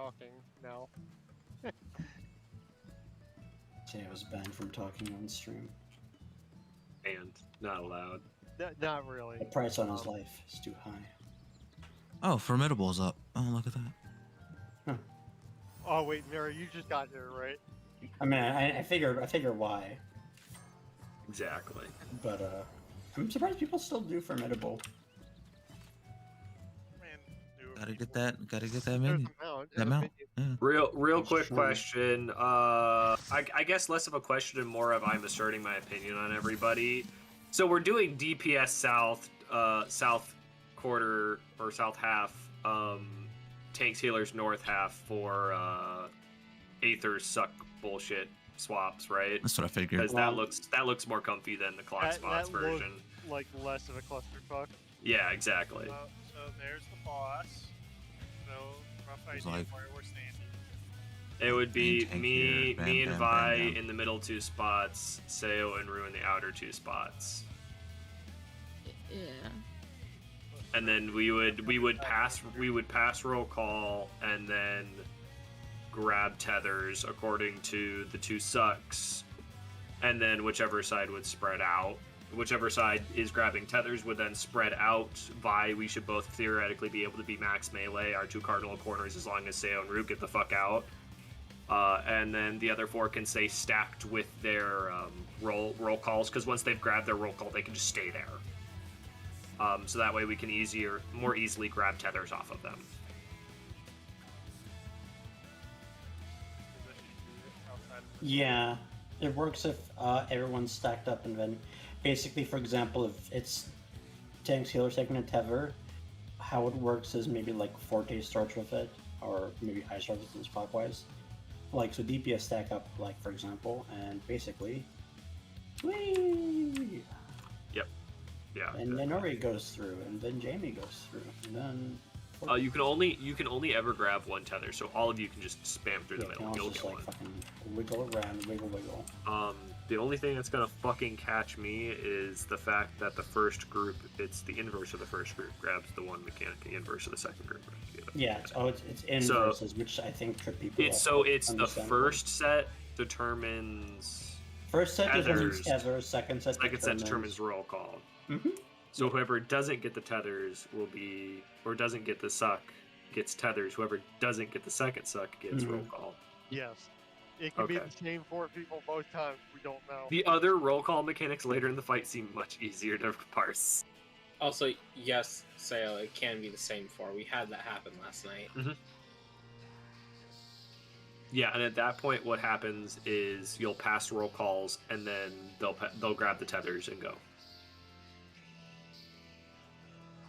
talking now. Jay was banned from talking on stream. And not allowed. Not really. The price on his life is too high. Oh, Formidable's up. Oh, look at that. Oh wait, Mary, you just got here, right? I mean, I figure why, Exactly. but I'm surprised people still do Formidable. Man, Gotta get that There's menu. a mount. That mount. Yeah. Real That's quick true. question. I guess less of a question and more of I'm asserting my opinion on everybody. So we're doing DPS South, South quarter or South half, tanks healers North half for Aether's suck bullshit swaps, right? That's what I figured. Because that looks more comfy than the clock spots version. Like less of a clusterfuck. Yeah, exactly. So there's the boss. So rough It's idea like- of where we're standing. It would be Tank me, here, bam, me and bam, Vi bam, bam. in the middle 2 spots, Seo and Rue in the outer 2 spots. Yeah. And then we would pass roll call and then grab tethers according to the 2 sucks, and then whichever side would spread out. Whichever side is grabbing tethers would then spread out. Vi, we should both theoretically be able to be max melee our 2 cardinal corners as long as Seo and Root get the fuck out. And then the other 4 can stay stacked with their roll calls, because once they've grabbed their roll call, they can just stay there. So that way we can more easily grab tethers off of them. Yeah, it works if everyone's stacked up, and then basically, for example, if it's tanks healers taking a tether, how it works is maybe like Forte starts with it, or maybe I start with it clockwise. Like, so DPS stack up, like, for example, and basically, whee! Yeah. And then Ori goes through, and then Jamie goes through, and then... You can only ever grab 1 tether, so all of you can just spam through the Yeah, middle. can You'll also just, get like, one. fucking wiggle around, wiggle. The only thing that's gonna fucking catch me is the fact that the first group, it's the inverse of the first group, grabs the 1 mechanic, the inverse of the second group. Yeah, it's inverses, which I think trip people up. It's the Understandable. first set determines. First set determines tethers. tether, second set determines roll call. Mm-hmm. So whoever doesn't get the tethers doesn't get the suck gets tethers. Whoever doesn't get the second suck gets roll call. Yes. It could be Okay. the same 4 people both times. We don't know. The other roll call mechanics later in the fight seem much easier to parse. Also, yes, Sayo, it can be the same for. We had that happen last night. Yeah, and at that point, what happens is you'll pass roll calls, and then they'll grab the tethers and go.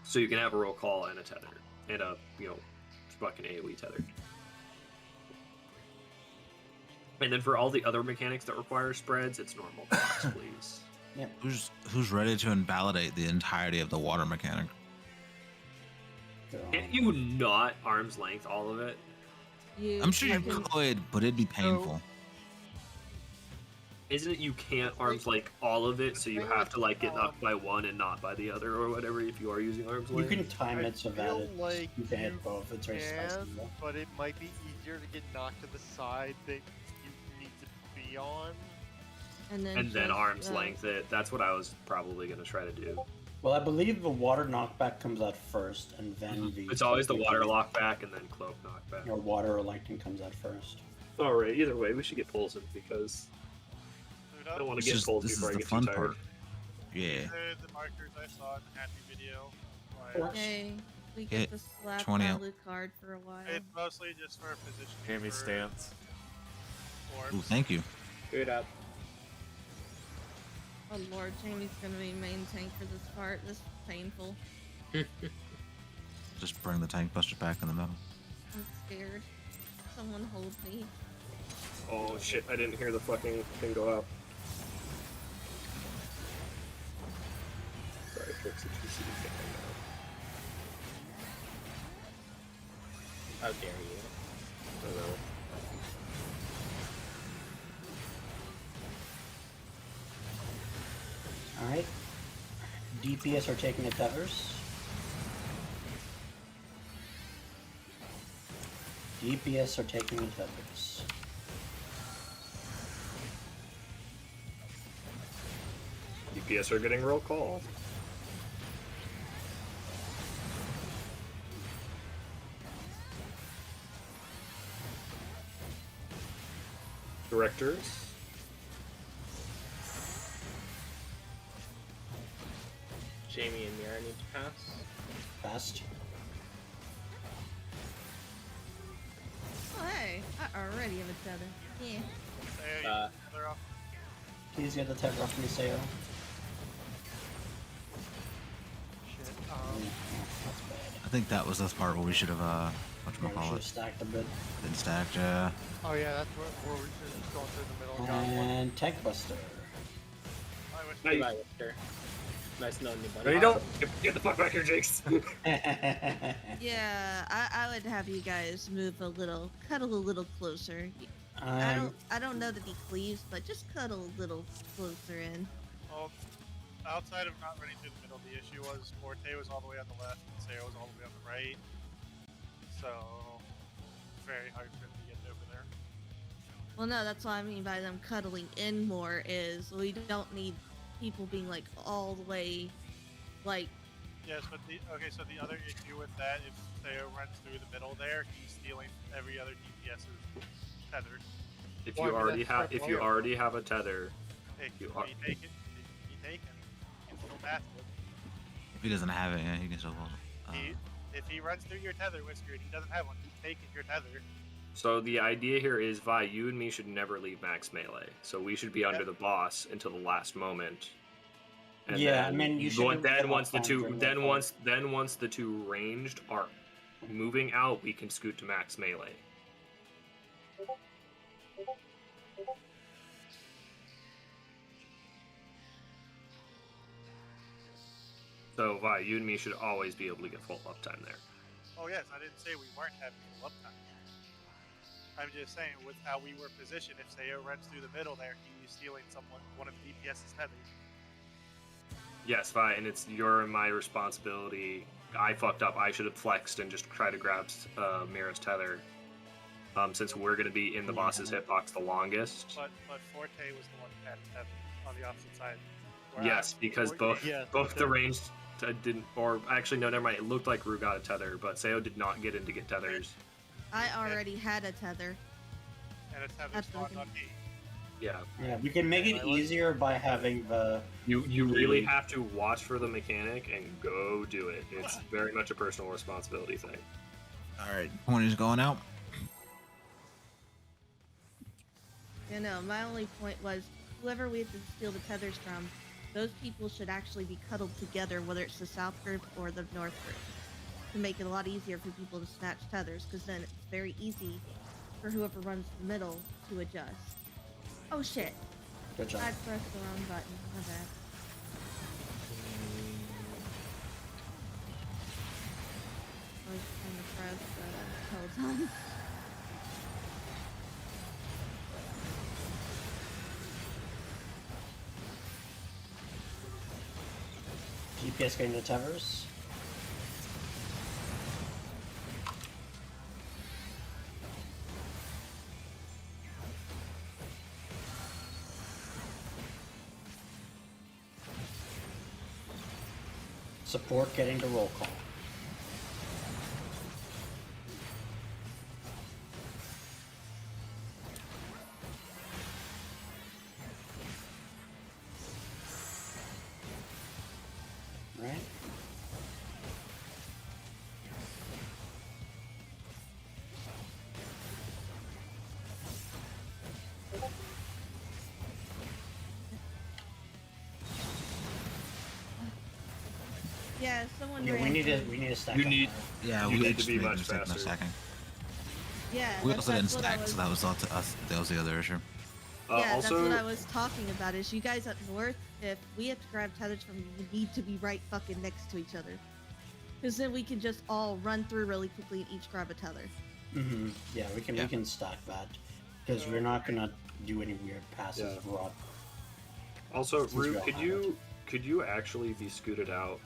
So you can have a roll call and a tether, and a fucking AOE tether. And then for all the other mechanics that require spreads, it's normal blocks, please. Yep. Who's ready to invalidate the entirety of the water mechanic? Can't you not arm's length all of it? I'm sure you could, but it'd be painful. Isn't it you can't arm's length all of it, so you have to like get knocked by one and not by the other, or whatever, if you are using arm's You length? can time it so that feel it, like you can hit you both. It's very spicy. though. but it might be easier to get knocked to the side that you need to be on. And then And then arm's length it. That's what I was probably going to try to do. Well, I believe the water knockback comes out first, and then the... It's always the water lockback and then cloak knockback. Or water or lightning comes out first. Alright, either way, we should get pulls in because I don't want to get pulls This is before I the get fun too tired. part. Yeah. The markers I saw in the happy video. Like, Okay, we Get get the slap 20 out. value card for a while. it's mostly just for positioning. Jamie for stance. Ooh, orbs. thank you. Good up. Oh lord, Jamie's gonna be main tank for this part. This is painful. Just bring the tank buster back in the middle. I'm scared. Someone hold me. Oh shit, I didn't hear the fucking thing go out. Sorry, Trixie TC can't hang out. How dare you? I don't know. Alright. DPS are taking the tethers. DPS are taking the tethers. DPS are getting roll call. Directors. Jamie and Mira need to pass. Fast. Oh, hey, I already have a tether. Yeah. Say, they're off. Please get the tether off me, Sayo. Shit. That's bad. I think that was the part where we should have, Yeah, we should whatchamacallit, have stacked a bit. been stacked, yeah. Oh yeah, that's where we should have gone through the middle and got one. And Tank Buster. I wish Hey. Goodbye, Victor. Nice knowing you, buddy. No, you don't. Get the fuck back here, Jakes. Yeah, I would have you guys move a little, cuddle a little closer. I don't know that he cleaves, but just cuddle a little closer in. Well, outside of not running through the middle, the issue was Forte was all the way on the left and Sayo was all the way on the right. So, very hard for him to get over there. Well, no, that's what I mean by them cuddling in more. Is we don't need people being like all the way, like. Yes, but so the other issue with that, if Sayo runs through the middle there, he's stealing every other DPS's tether. If Why you would already that have, start if you lower? already have a tether, Hey, You if are- you take it, if you take him, you can still pass it. If he doesn't have it, yeah, he can still hold it. If he runs through your tether, Whisker, and he doesn't have one, he's taking your tether. so the idea here is, Vi, you and me should never leave max melee. So we should be under the boss until the last moment. And Yeah, then, I mean, you should Then get once the off two, on then during once the two ranged are moving out, we can scoot to max melee. So Vi, you and me should always be able to get full uptime there. Oh yes, I didn't say we weren't having full uptime. I'm just saying, with how we were positioned, if Sayo runs through the middle there, he's stealing one of DPS's tethers. Yes, Vi, and it's your and my responsibility. I fucked up. I should have flexed and just tried to grab Mira's tether. Since we're going to be in the boss's hitbox the longest. But Forte was the one who had the tether on the opposite side. Where Yes, because both Yeah, both the ranged didn't, or actually no, never mind. It looked like Rue got a tether, but Sayo did not get in to get tethers. I already had a tether. and a tether That's spawned okay. on me. Yeah, Yeah, we can make it easier by having the. you really have to watch for the mechanic and go do it. It's very much a personal responsibility thing. Alright, point is going out. You know, my only point was whoever we have to steal the tethers from, those people should actually be cuddled together, whether it's the south group or the north group, to make it a lot easier for people to snatch tethers, because then it's very easy for whoever runs the middle to adjust. Oh shit! Good job. I pressed the wrong button. My bad. I was trying to press the Peloton. GPS getting the tethers. Support getting the roll call. Right? Yeah, someone Yeah, ran we need to through- stack You up need- now. Yeah, You we need just to be made a much mistake in a faster. second. Yeah, We also didn't that's what I stack, was- so that was all to us. That was the other issue. Yeah, Also, that's what I was talking about. Is you guys up north, if we have to grab tethers from you, you need to be right fucking next to each other, because then we can just all run through really quickly and each grab a tether. Mm-hmm. Yeah, we Yeah. can stack that because we're not gonna do any weird passes Yeah. raw. also, Since we Rue, all could have you actually be scooted out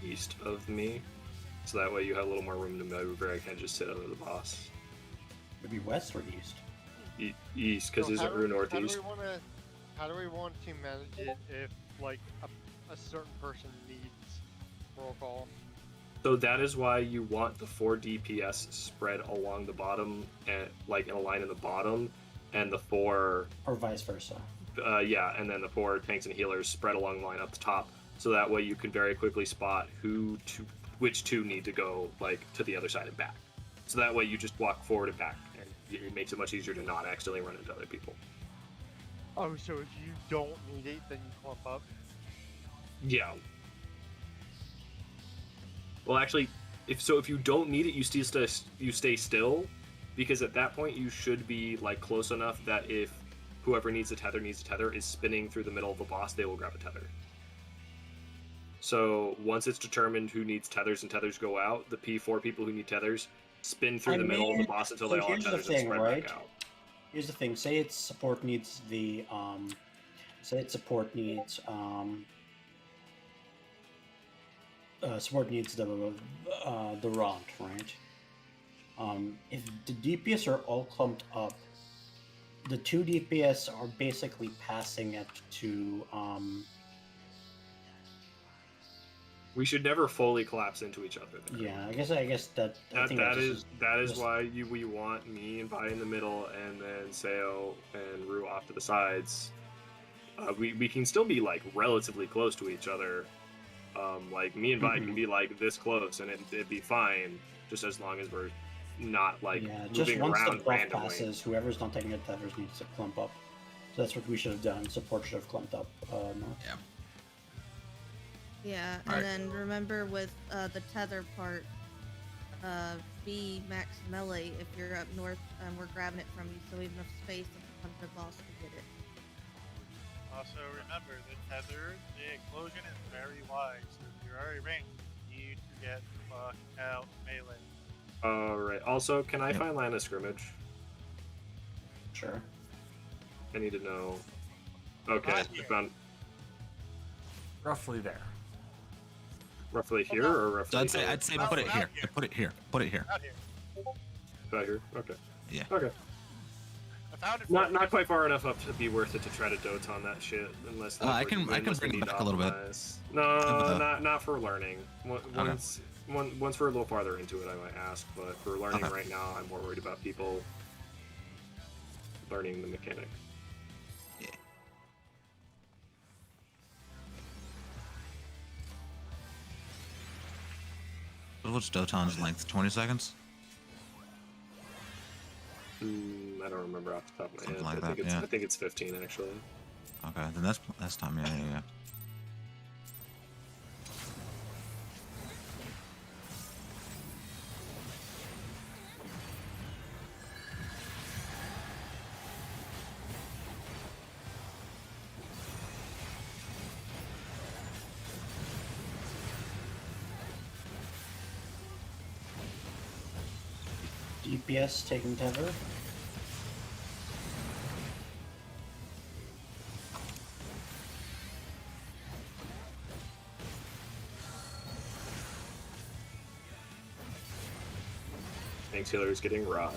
east of me, so that way you have a little more room to maneuver. I can't just sit under the boss. Maybe west or east? East, because So isn't Rue northeast? How do we want to manage it if, like, a certain person needs roll call? So that is why you want the 4 DPS spread along the bottom, and like in a line in the bottom, and the 4 Or vice versa. and then the 4 tanks and healers spread along the line up the top, so that way you can very quickly spot which two need to go like to the other side and back. So that way you just walk forward and back, and it makes it much easier to not accidentally run into other people. Oh, so if you don't need it, then you clump up? Yeah. Well, actually, if you don't need it, you stay still, because at that point you should be like close enough that if whoever needs a tether is spinning through the middle of the boss, they will grab a tether. So once it's determined who needs tethers and tethers go out, the P4 people who need tethers spin through the middle of the boss until they all have tethers and spread back out. Here's the thing. Say its support needs the support needs the rod, right? If the DPS are all clumped up, the 2 DPS are basically passing it to We should never fully collapse into each other there. Yeah, I guess that is why we want me and Vi in the middle, and then Seo and Rue off to the sides. We can still be like relatively close to each other. Like me and Vi can be like this close, and it'd be fine, just as long as we're not like just moving once around the buff randomly. passes, whoever's not taking the tethers needs to clump up. So that's what we should have done. Support should have clumped up. North. Yeah. Yeah, and Alright. then remember with the tether part, be max melee if you're up north, we're grabbing it from you, so we have enough space to come to the boss to get it. Also, remember, the tether, the explosion is very wide, so if you're already ranged, you need to get the fuck out melee. Alright, also, can I Yep. find line of scrimmage? Sure. I need to know. Okay, Right I here. found Roughly there. roughly here or roughly So here? I'd say Oh, put it out here. here. Put it here. Put it here. Out here. About here? Okay. Yeah. Okay. I found it for Not you. not quite far enough up to be worth it to try to dote on that shit, unless I like, can unless we bring it need to back a little bit. optimize. With No, the- not for learning. Once we're a little farther into it, I might ask. But for learning Okay. right now, I'm more worried about people learning the mechanic. Yeah. What's Doton's length? 20 seconds? I don't remember off the top of my Something head. like I think that, it's yeah. I think it's 15 actually. Okay, then that's time. Yeah. DPS taking tether. Thanks, Healer's getting rod.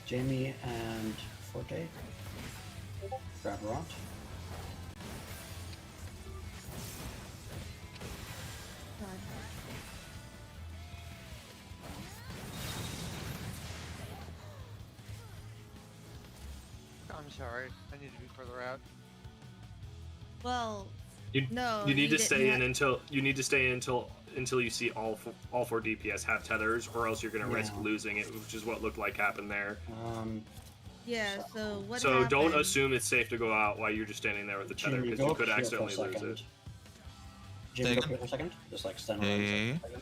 Jamie and Forte. Grab Rot. God. I'm sorry, I need to be further out. Well, You no. you need to didn't stay in have- until you see all 4 DPS have tethers, or else you're gonna risk Yeah. losing it, which is what looked like happened there. Yeah, so what So don't happened- assume it's safe to go out while you're just standing there with the tether, Jamie, because go you up could here for a accidentally lose second. it. Jamie, Say go up again? here for a second. Just like stand Yeah, around yeah, for a yeah. second.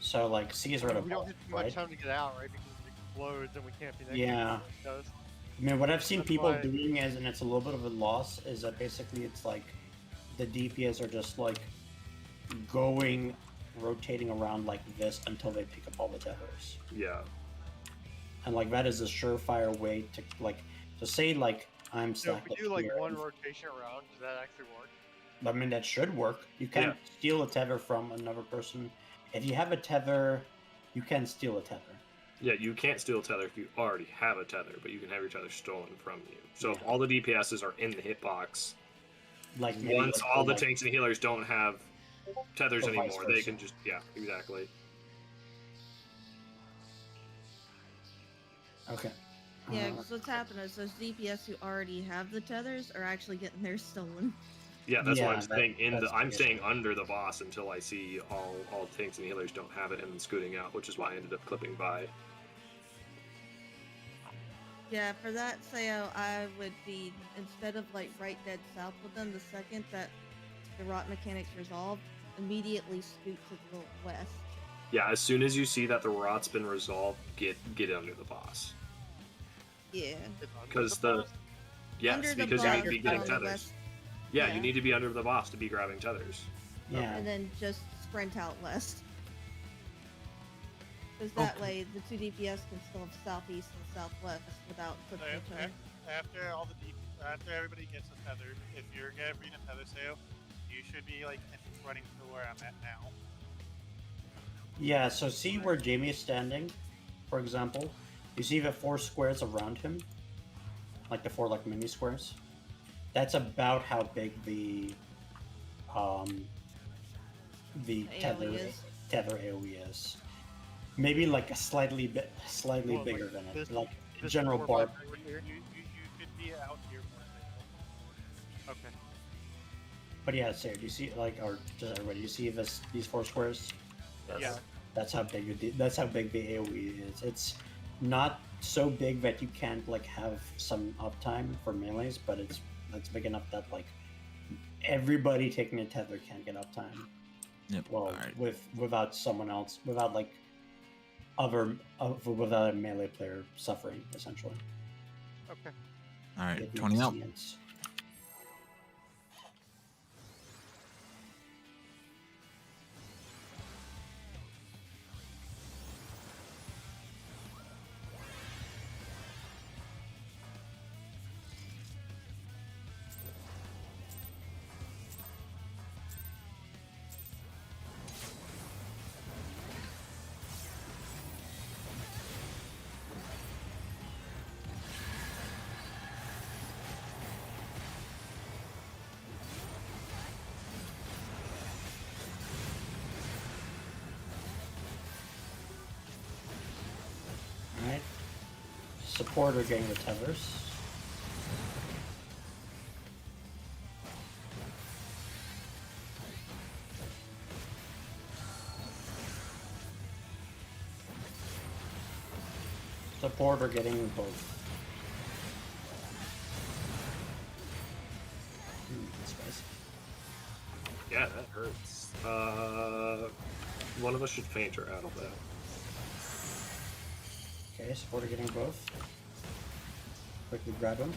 So like C is right We don't above, have too much right? time to get out, right? Because it explodes and we can't be next Yeah. to it does. I mean, what I've seen That's people why- doing is, and it's a little bit of a loss, is that basically it's like the DPS are just like rotating around like this until they pick up all the tethers. Yeah. and like that is a surefire way to like. So say like I'm So if stacked we up do like here. one rotation around, does that actually work? I mean, that should work. You can Yeah. steal a tether from another person. If you have a tether, you can steal a tether. Yeah, you can't steal a tether if you already have a tether, but you can have your tether stolen from you. So if Yeah. all the DPSs are in the hitbox, Like maybe once like, all the like, tanks and healers don't have tethers Or vice anymore, they versa. can just exactly. Okay. Yeah, because what's happening is those DPS who already have the tethers are actually getting theirs stolen. Yeah, that's Yeah, what I'm saying. that's I'm the staying issue. under the boss until I see all tanks and healers don't have it and then scooting out, which is why I ended up clipping by. Yeah, for that Sayo, I would be, instead of like right dead south with them, the second that the rot mechanics resolved, immediately scoot to the west. Yeah, as soon as you see that the rot's been resolved, get under the boss. Yeah. It's under Because the the boss? yes, Under the because you boss, need to be getting on the tethers. west, Yeah, yeah. you need to be under the boss to be grabbing tethers. Yeah. and then just sprint out west. Because that way, the two DPS can still have southeast and southwest without So clipping each other. after everybody gets a tether, if you're getting a tether sale, you should be like running to where I'm at now. Yeah, so see where Jamie is standing, for example. You see the 4 squares around him? Like the 4 like mini squares? That's about how big the tether AoE is. AoE is. Maybe like a slightly Well, bigger like than it. this- Like This general 4 bar. by over here? You could be out here more. Okay. But yeah, Sarah, do you see like, or just everybody, you see these 4 squares? Yeah. That's how big the AoE is. It's not so big that you can't like have some uptime for melees, but it's big enough that like everybody taking a tether can't get uptime. Yep. Well, Alright. without someone else, without like without a melee player suffering essentially. Okay. Alright, It 20 makes out. sense. Alright. Support are getting the tethers. Support are getting both. That's spicy. Yeah, that hurts. One of us should faint or out of that. Okay, support are getting both. Quickly grab them.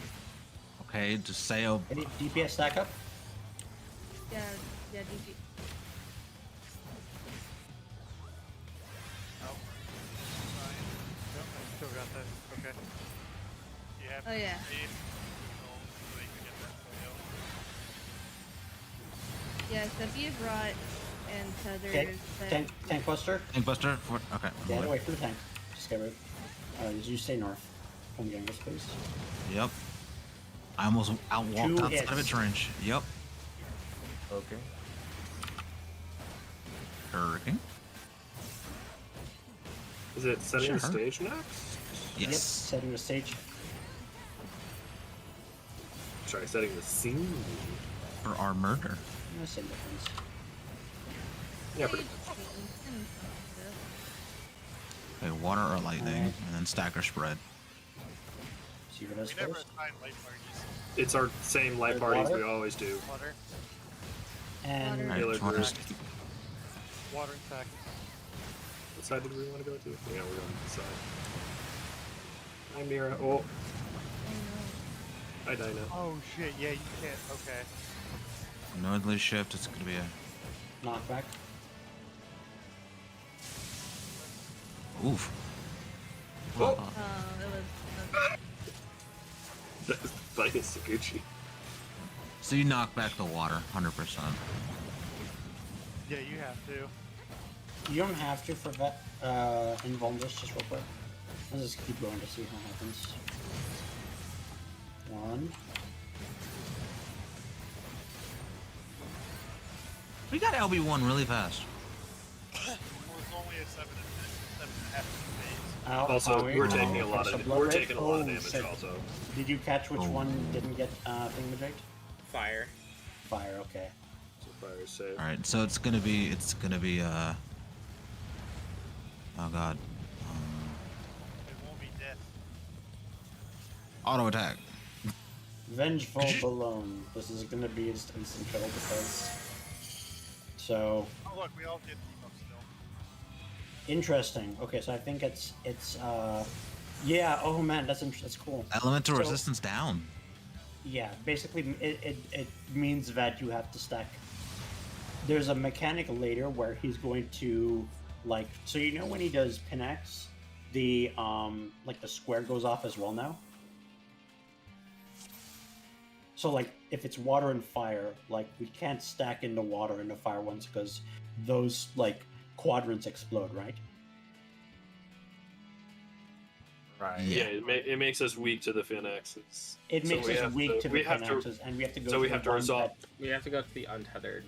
Okay, just Sayo. Any DPS stack up? Yeah, DP. Oh. Fine. Yep, I still got that. Okay. You have Oh, to yeah. save so you can get that sale. Yeah, so if you have rot and tethers, Okay, then tank buster. Tank Buster. Okay. I'm Get away. away from the tank. Just get rid. You stay north. Come getting us, please. Yep. I almost outwalked 2 outside of hits. its range. Yep. Okay. Hurricane. Is it setting the Sure. stage next? Yep, Yes. setting the stage. Sorry, setting the scene. For our murder. Same difference. Yeah, pretty much. Okay, water or lightning, Alright. and then stacker spread. See what else We never first. assign light parties. It's our same light There's parties water? we always do. Water. And Water. Alright, Healer just wanna direct. just- Water and sack. What side did we want to go to? Yeah, we're going to the side. Hi, Mira. Oh, hi, Dinah. Oh shit, yeah, you can't. Okay. Northerly shift, it's gonna be a. knockback. Oof. Oh. It was. Like a Saguchi. So you knock back the water, 100%. Yeah, you have to. You don't have to for that. Invuln this just real quick. Let's just keep going to see what happens. 1. We got LB1 really fast. Well, it's only a 7.5 phase. Ow, Also, owie. we're taking a Okay, lot so of blood we're rate. taking a lot of Oh, damage shit. also. Did you catch which Oh. one didn't get thingamajigged? Fire. Fire. Okay. So fire save. All right, so it's gonna be oh god, It won't be death. auto attack. Vengeful Balloon. This is gonna be instant kill defense. So Oh look, we all get debuff still. interesting. Okay, so I think yeah. Oh man, that's cool. Elemental So- resistance down. Yeah, basically it means that you have to stack. There's a mechanic later where he's going to like, so you know when he does Pinax, the like the square goes off as well now. So like if it's water and fire, like we can't stack in the water and the fire ones because those like quadrants explode, right? Right. Yeah, it makes us weak to the Phoenixes. It So makes we us have weak to- to we the have to- Pinaxes, and we have to go. So we the have to one resolve. that- We have to go to the untethered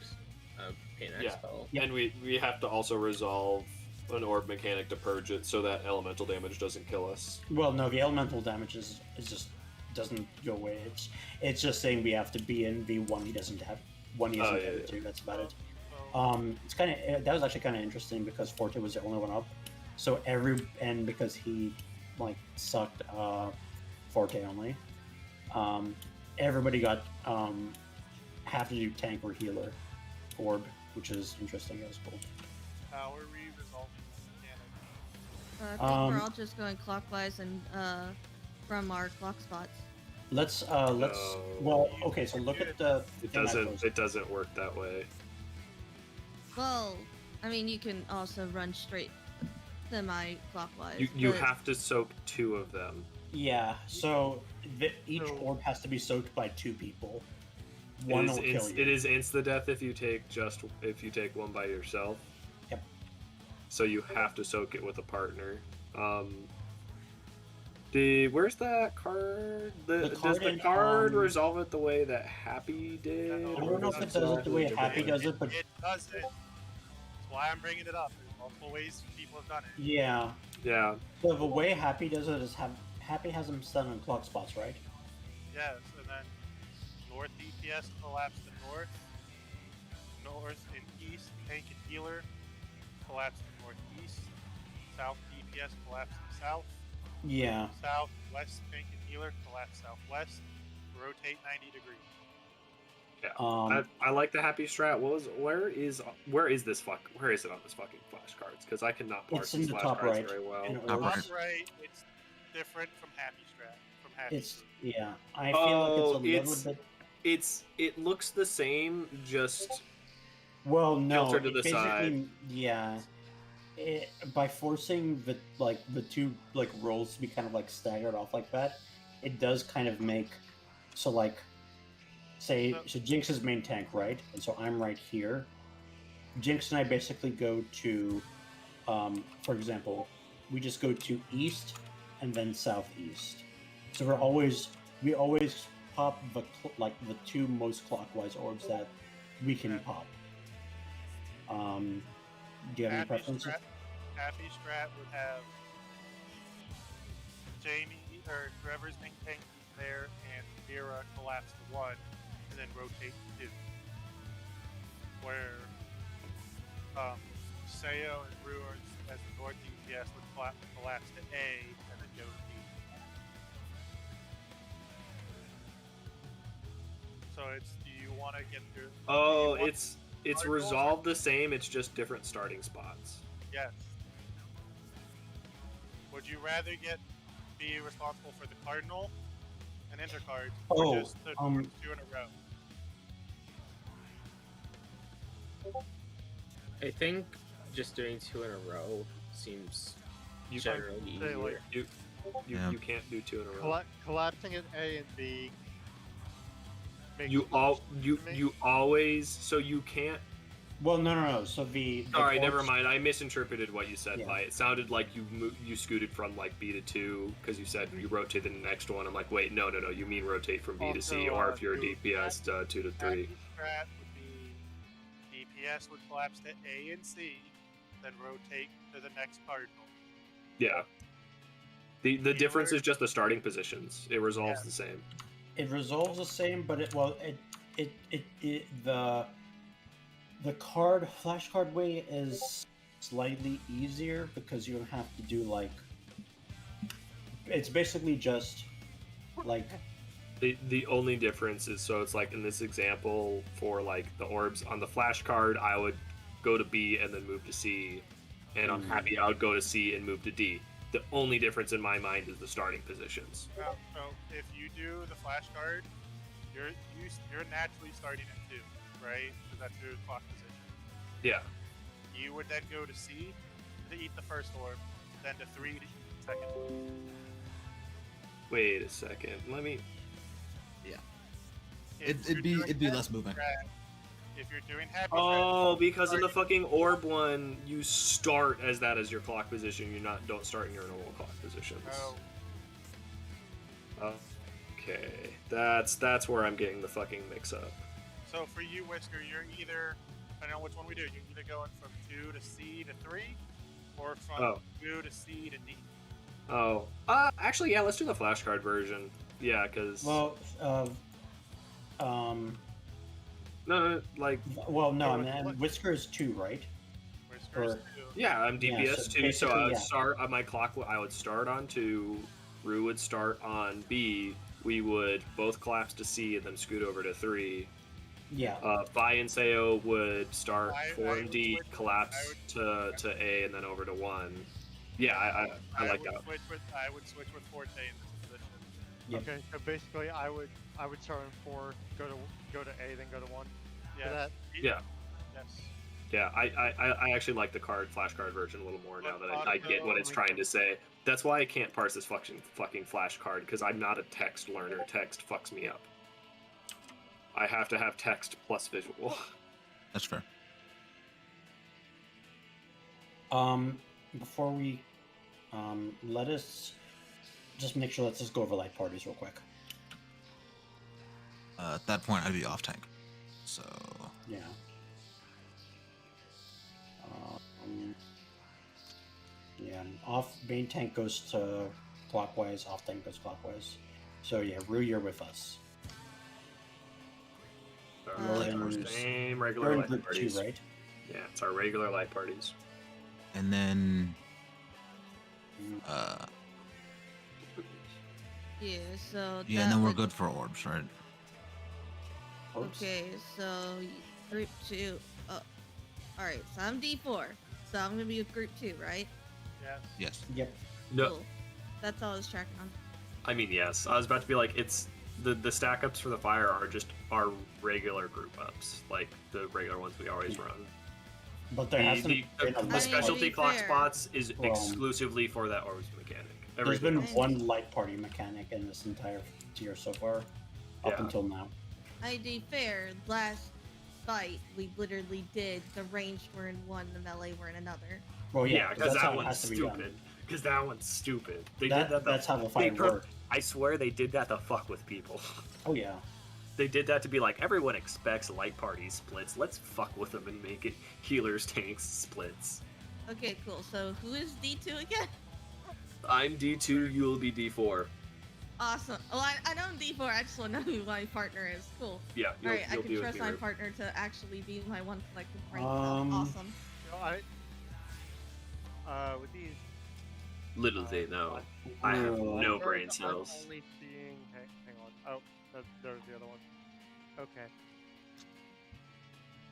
Phoenix Yeah. spell. Yep. And we have to also resolve an orb mechanic to purge it so that elemental damage doesn't kill us. Well, no, the elemental damage is just doesn't go away. It's just saying we have to be in the one he doesn't have, one he isn't Oh, yeah, able yeah. to. That's about it. So, It's kind of that was actually kind of interesting because Forte was the only one up, so because he like sucked Forte only, everybody got have to do tank or healer orb, which is interesting. That was cool. how are we resolving the mechanic? I think we're Um, all just going clockwise and from our clock spots. Let's No. well, okay, so look at the It thing I doesn't. posted. It doesn't work that way. Well, I mean, you can also run straight semi-clockwise. You but- have to soak 2 of them. Yeah, so each So- orb has to be soaked by 2 people. It One is, will kill you. it is insta death if you take one by yourself. Yep. So you have to soak it with a partner. Where's that card? The Does card the in, card resolve it the way that Happy did? I I don't know if it does it the way Happy does it, but It does it. That's why I'm bringing it up. There's multiple ways people have done it. yeah. Yeah. So the way Happy does it is Happy has them stand on clock spots, right? Yes, and then north DPS collapse to north, north and east tank and healer collapse to northeast, south DPS collapse to south, Yeah. south west tank and healer collapse southwest, rotate 90 degrees. I like the Happy strat. Where is it on this fucking flashcards? Because I cannot parse It's in these the top flashcards right. very well. in Top orbs. Top right, it's different from Happy Strat. From Happy. It's yeah. I feel like it's a little bit. It looks the same, just Well, no. filtered to it the basically, side. Yeah. By forcing the 2 like roles to be kind of like staggered off like that, it does kind of make so like say so Jinx is main tank, right? And so I'm right here. Jinx and I basically go to for example, we just go to east and then southeast. So we always pop the 2 most clockwise orbs that we can pop. Do you have any preferences? Happy Strat would have Jamie or Trevor's main tank there and Mira collapse to 1 and then rotate to 2. Where Sayo and Brewers as the North DPS would collapse to A and then go D. So do you want to get through? Oh, do you want- it's resolved the same. It's just different starting spots. Yes. Would you rather be responsible for the cardinal and intercard, or Oh, just the 2 in a row? I think just doing 2 in a row seems You generally say, easier. like, You can't do 2 in a row. Collapsing at A and B. Makes You more all sense you to me. you always so you can't. Well, no. So the Sorry, never orbs- mind. I misinterpreted what you said. Yeah. By it sounded like you scooted from like B to 2 because you said you rotate to the next one. I'm like, wait, no. You mean rotate from B to C, Also, or if you're a two- DPS 2 to 3. Happy strat would be DPS would collapse to A and C, then rotate to the next cardinal. Yeah. The difference is just the starting positions. It resolves Yeah. the same. it resolves the same, but the flashcard way is slightly easier because you don't have to do like. It's basically just like The only difference is, so it's like in this example for like the orbs on the flashcard, I would go to B and then move to C, and on Happy I would go to C and move to D. The only difference in my mind is the starting positions. So if you do the flashcard, you're naturally starting at 2, right? Because that's your clock position. Yeah. You would then go to C to eat the first orb, then to 3 to eat the second orb. Wait a second. Let me. If It'd you're be doing less moving. If you're doing happy Oh, because in the fucking orb one, you start as that as your clock position. You don't start in your normal clock positions. Oh, Okay, that's where I'm getting the fucking mix up. so for you, Whisker, you're either, I don't know which one we do, you're either going from 2 to C to 3, or from 2 to C to D. Oh, actually, yeah, let's do the flashcard version. Yeah, because well, no, like well, no. I What- mean, what- Whisker is 2, right? Whisker's Or- 2. yeah, I'm Yeah, DPS so 2, so I would basically, yeah. start on my clock. I would start on 2. Rue would start on B. We would both collapse to C and then scoot over to 3. Yeah. Vi and Seo would start I 4 and would D, switch- collapse I would- to A, and then over to 1. Yeah, I like that. I would switch with Forte in this position. Yep. Okay, so basically, I would start on 4, go to A, then go to 1. Yeah. that. Yeah. Yes. Yeah, I actually like the flashcard version a little more now that I get what it's trying to say. That's why I can't parse this fucking flashcard, because I'm not a text learner. Text fucks me up. I have to have text plus visual. That's fair. Before we let us just make sure, let's just go over light parties real quick. At that point, I'd be off tank. So Yeah. Yeah, off main tank goes to clockwise, off tank goes clockwise. So yeah, Rue, you're with us. Same regular You're in light group parties. 2, right? Yeah, it's our regular light parties. and then Yeah, so yeah, that and then we're would- good for orbs, right? Oops. Okay, so group 2. Alright, so I'm D4. So I'm gonna be with group 2, right? Yes. Yes. Yep. No, Cool. That's all I was tracking on. I mean yes. I was about to be like, it's the stack ups for the fire are just our regular group ups, like the regular ones we always run. But there hasn't The been a I mean, light specialty to be clock fair- spots is Well, exclusively for that orbs mechanic. There's been Everything. one light party mechanic in this entire tier so far, up Yeah. until now. I do fair. Last fight, we literally did the ranged were in one, the melee were in another. Well, yeah, because that's that how it one's has to be done. stupid. Because that one's stupid. They did that. That's how the fight works. I swear they did that to fuck with people. Oh yeah. They did that to be like, everyone expects light party splits. Let's fuck with them and make it healers, tanks, splits. Okay, cool. So who is D2 again? I'm D2, you'll be D4. Awesome. Well, I know I'm D4. I just want to know who my partner is. Cool. Yeah, you'll, Alright, I you'll can be with trust me. my Rube. partner to actually be my one collective brain. Um, Awesome. You know, with these. Little they know. I have no I'm brain cells. only seeing. Hang on. Oh, there's the other one. Okay.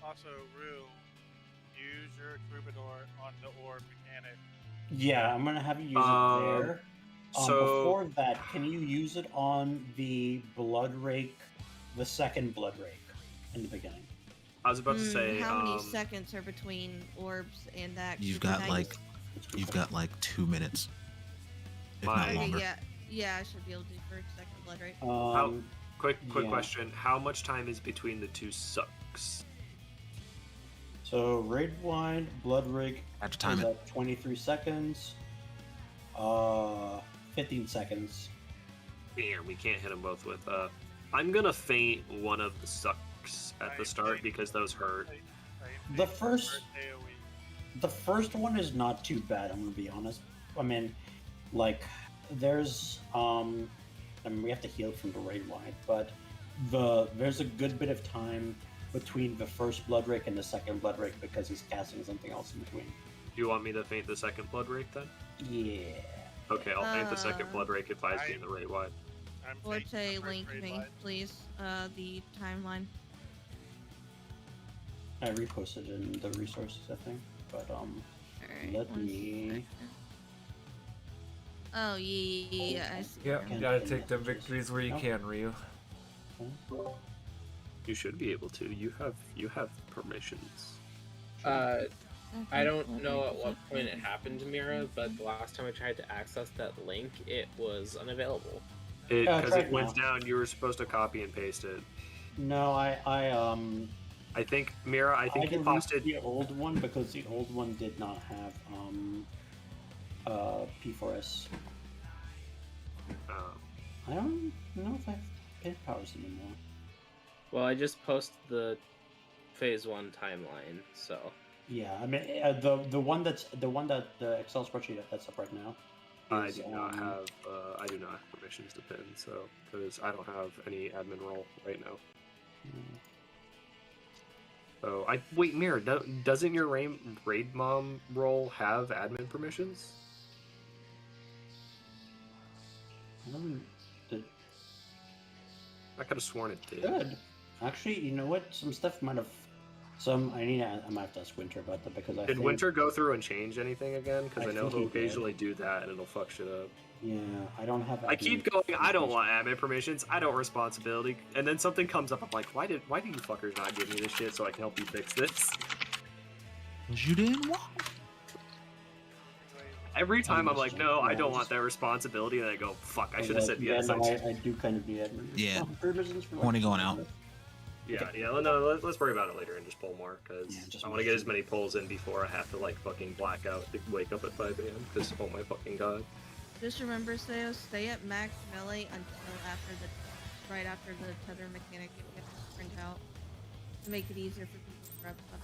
Also, Rue, use your troubadour on the orb mechanic. Yeah, I'm gonna have you use it there. So Before that, can you use it on the blood rake, the second blood rake in the beginning? I was about to say, how many seconds are between orbs and that? You've Should be got nice. like 2 minutes. if not My- Okay, longer. yeah, I should be able to do for second blood, right? Quick Yeah. question. How much time is between the two sucks? So raid wide blood rig Have to time is it. at 23 seconds. 15 seconds. Damn, we can't hit them both with. I'm gonna faint one of the sucks at the start because those hurt. The first one is not too bad. I'm gonna be honest. I mean, like, there's I mean, we have to heal from the raid wide, but there's a good bit of time between the first blood rake and the second blood rake because he's casting something else in between. Do you want me to faint the second blood rake then? Yeah. Okay, I'll faint the second Uh, blood rake if I see in the rate wide. Forte, link me, please. The timeline. I reposted in the resources, I think, but Alright. let one me. second. Oh yeah, I see. Yep, Can't you gotta pin take the messages. victories where you Nope. can, Ryu. You should be able to. You have permissions. I don't know at what point it happened, Mira, but the last time I tried to access that link, it was unavailable. Because try it it went now. down, you were supposed to copy and paste it. No, I think Mira. I think you deleted posted. the old one because the old one did not have P4S. I don't know if I have pin powers anymore. Well, I just posted the phase 1 timeline, so Yeah, I mean the one that the Excel spreadsheet that's up right now. I is, do not have. I do not have permissions to pin, so because I don't have any admin role right now. So wait, Mira. Doesn't your raid mom role have admin permissions? I don't. I could have sworn it did. Good. Actually, you know what? Some stuff might have. I might have to ask Winter about that because I Did think, Winter go through and change anything again? Because I I know think he he'll did. occasionally do that and it'll fuck shit up. Yeah, I don't have. I admin keep going. I don't permissions. want admin permissions. I don't responsibility. And then something comes up. I'm like, why do you fuckers not give me this shit so I can help you fix this? You didn't want. Every time I'm just like, no, I don't just- want that responsibility, and I go, fuck, I should have said Yeah, yes. no, I do kind of need admin. Yeah. Permissions for When are you going out? Yeah. No, let's worry about it later and just pull more because Yeah, just I want to get as many pulls in before I have to like fucking black out to wake up at 5 a.m. Because oh my fucking god. Just remember, Sayo, stay at max melee until right after the tether mechanic gets print out to make it easier for people to grab stuff.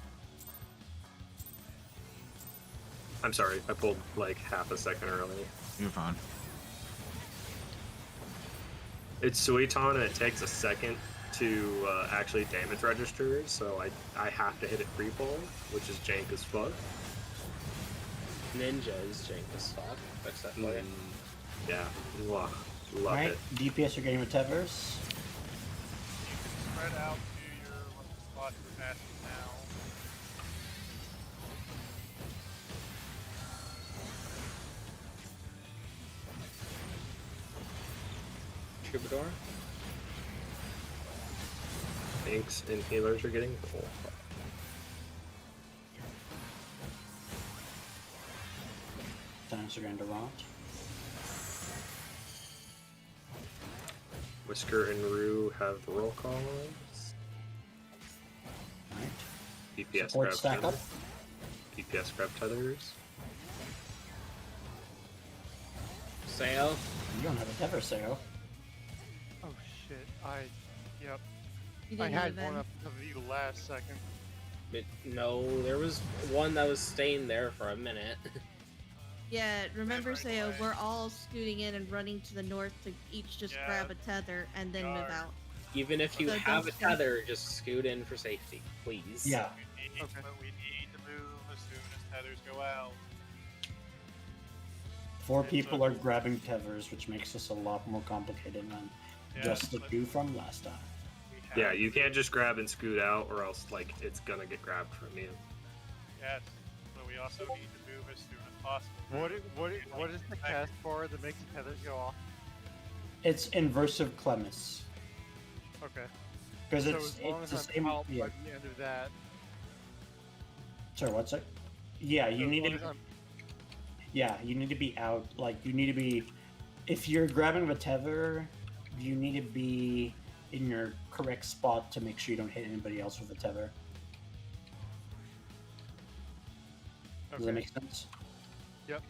I'm sorry, I pulled like half a second early. You're fine. It's Suiton and it takes a second to actually damage register, so I have to hit it free fall, which is jank as fuck. Ninja is jank as fuck. Fix that for you. Yeah, love Alright, it. DPS are getting with Tethers. You can spread out to your spots you're passing now. Troubadour? Tanks and healers are getting full. Tanks are going to rot. Whisker and Rue have the roll calls. Alright. DPS Support grab stack up. tethers. DPS grab tethers. Sayo? You don't have a Tether, Sayo. Oh shit! Yep. You I didn't had move one in. up of you last second. No, there was one that was staying there for a minute. Yeah, remember, right Sayo, away. we're all scooting in and running to the north to each just Yeah. grab a tether and then move Guard. out. Even if you So have a don't stay- tether, just scoot in for safety, please. Yeah. Okay. But we need to move as soon as tethers go out. 4 It's people a- are grabbing Tethers, which makes this a lot more complicated than just the but 2 from last time. we have Yeah, you can't just grab and scoot out, or else like it's gonna get grabbed from you. Yes, but we also need to move as soon as possible. What is the cast bar that makes the tethers go off? It's inversive Clemis. Okay. Because So it's as long it's as the I'm same. out Yeah. by the end of that. Sorry, what's it? Yeah, you so need as long to. as I'm- Yeah, you need to be out. Like you need to be If you're grabbing the tether, you need to be in your correct spot to make sure you don't hit anybody else with the tether. Does that make sense? Yep.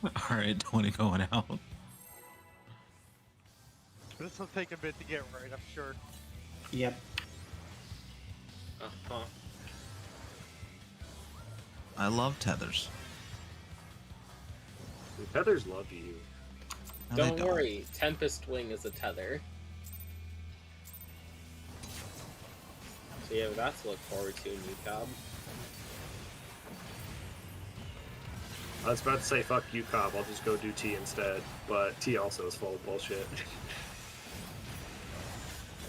All right, 20 going out. This will take a bit to get right, I'm sure. Yep. Uh-huh. I love tethers. The tethers love you. No, they Don't worry, Tempest Wing is a tether. So yeah, that's to look forward to in UCOB. I was about to say fuck you, Cobb. I'll just go do T instead, but T also is full of bullshit.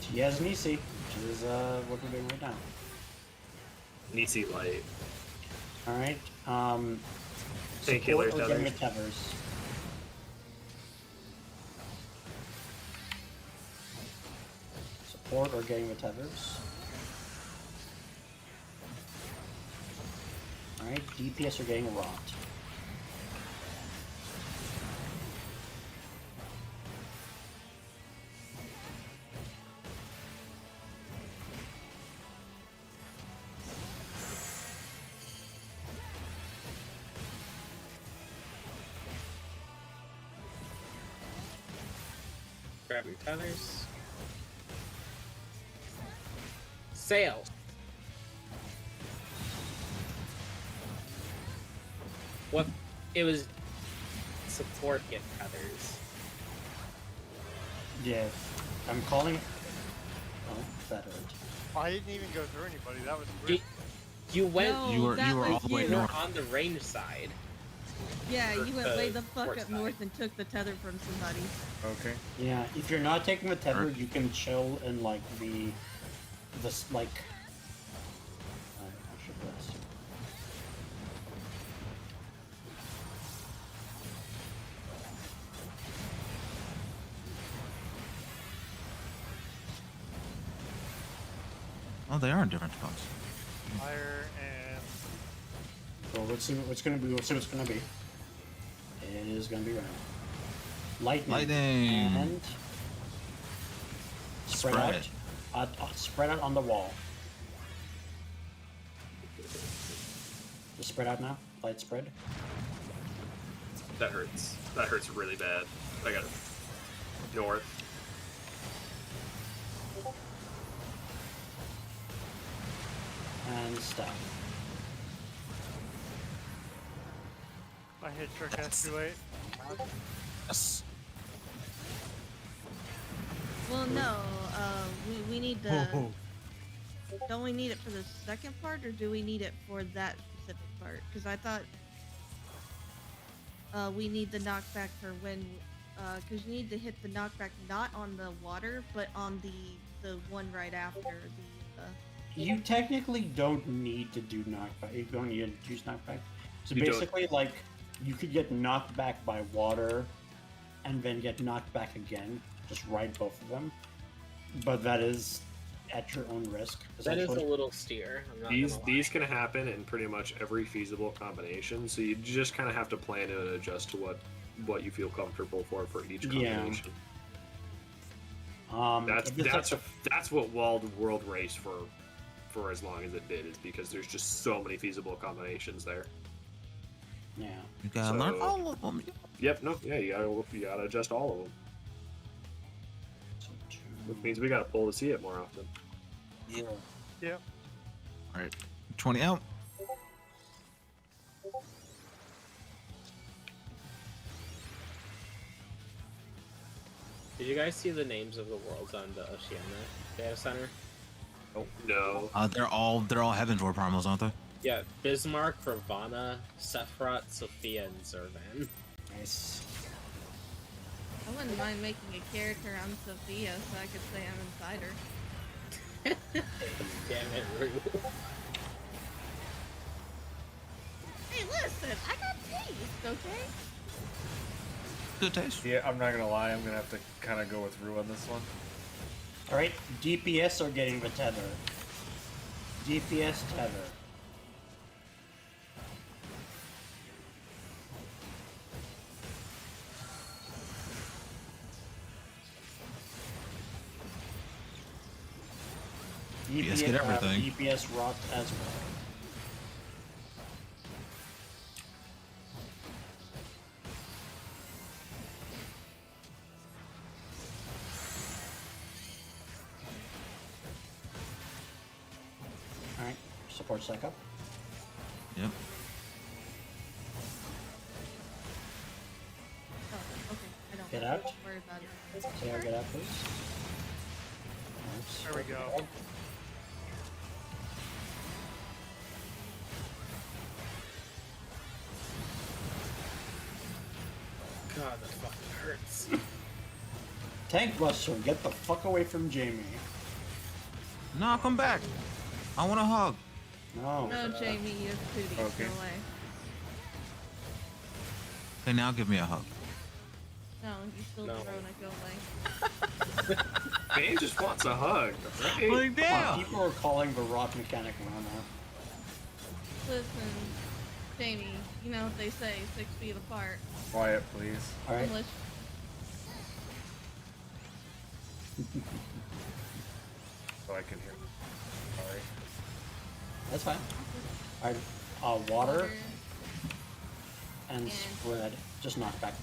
She has Nisi, which is what we're doing right now. Nisi light. Alright. Take Support healer or getting the tethers. tethers. Support or getting the tethers. Alright, DPS are getting rocked. Grabbing tethers. Sail! What? It was support get tethers. Yeah, I'm calling it. Oh, that hurt. I didn't even go through anybody. That was You, weird. you went. No, You were that all was the way you. You were north. on the range side. Yeah, you went way the fuck port up side. north and took the tether from somebody. Okay. Yeah, if you're not taking the tether, Alright. you can chill in like this like. I should rest. Oh, they are in different spots. Fire and So let's see what's gonna be. Let's see what's gonna be. It is gonna be right. Lightning. Lightning. And spread Spread. out. Spread out on the wall. Just spread out now. Light spread. That hurts. That hurts really bad. I got it. North. And stop. I hit trick S too late. Yes. Well, no, we need the. Don't we need it for the second part, or do we need it for that specific part? Because I thought we need the knockback for when, because you need to hit the knockback not on the water, but on the one right after the. You technically don't need to do knockback. You don't need to use knockback. So You don't. basically, like, you could get knocked back by water, and then get knocked back again. Just ride both of them. But that is at your own risk. That is a essentially. little steer. I'm not These gonna lie. these can happen in pretty much every feasible combination, so you just kind of have to plan it and adjust to what you feel comfortable for each Yeah. combination. If it's That's what walled World Race for as long as it did, is because there's just so many feasible combinations there. yeah. You gotta learn So- all of them. Yep, no, yeah, you gotta adjust all of them, So which means we gotta pull to see it more often. Yeah. Yeah. All right, 20 out. Did you guys see the names of the worlds on the Oceania Data Center? No, They're all Heaven's War promos, aren't they? Yeah, Bismarck, Ravana, Sephiroth, Sophia, and Zervan. Nice. I wouldn't mind making a character on Sophia so I could say I'm inside her. Damn it, Rue. Hey, listen, I got taste, okay? Good taste. Yeah, I'm not gonna lie. I'm gonna have to kind of go with Rue on this one. All right. DPS are getting the tether. DPS tether. DPS get everything. DPS rot as well. Alright, support stack up. Yep. Oh, okay. I don't Get have to out. worry about it. Sarah, get out, please. Nice. There we go. God, that fucking hurts. Tank Buster, get the fuck away from Jamie. No, come back. I want a hug. No. No, Jamie, you have cooties. Okay. No way. Okay, now give me a hug. No, you still No. Verona, go away. Bane just wants a hug. Right? Like, Come on, damn. people are calling the rot mechanic Rona. Listen, Jamie, you know what they say, 6 feet apart. Quiet, please. Alright. Unless So I can hear. Sorry. That's fine. Alright, water and and- spread. Just knock back.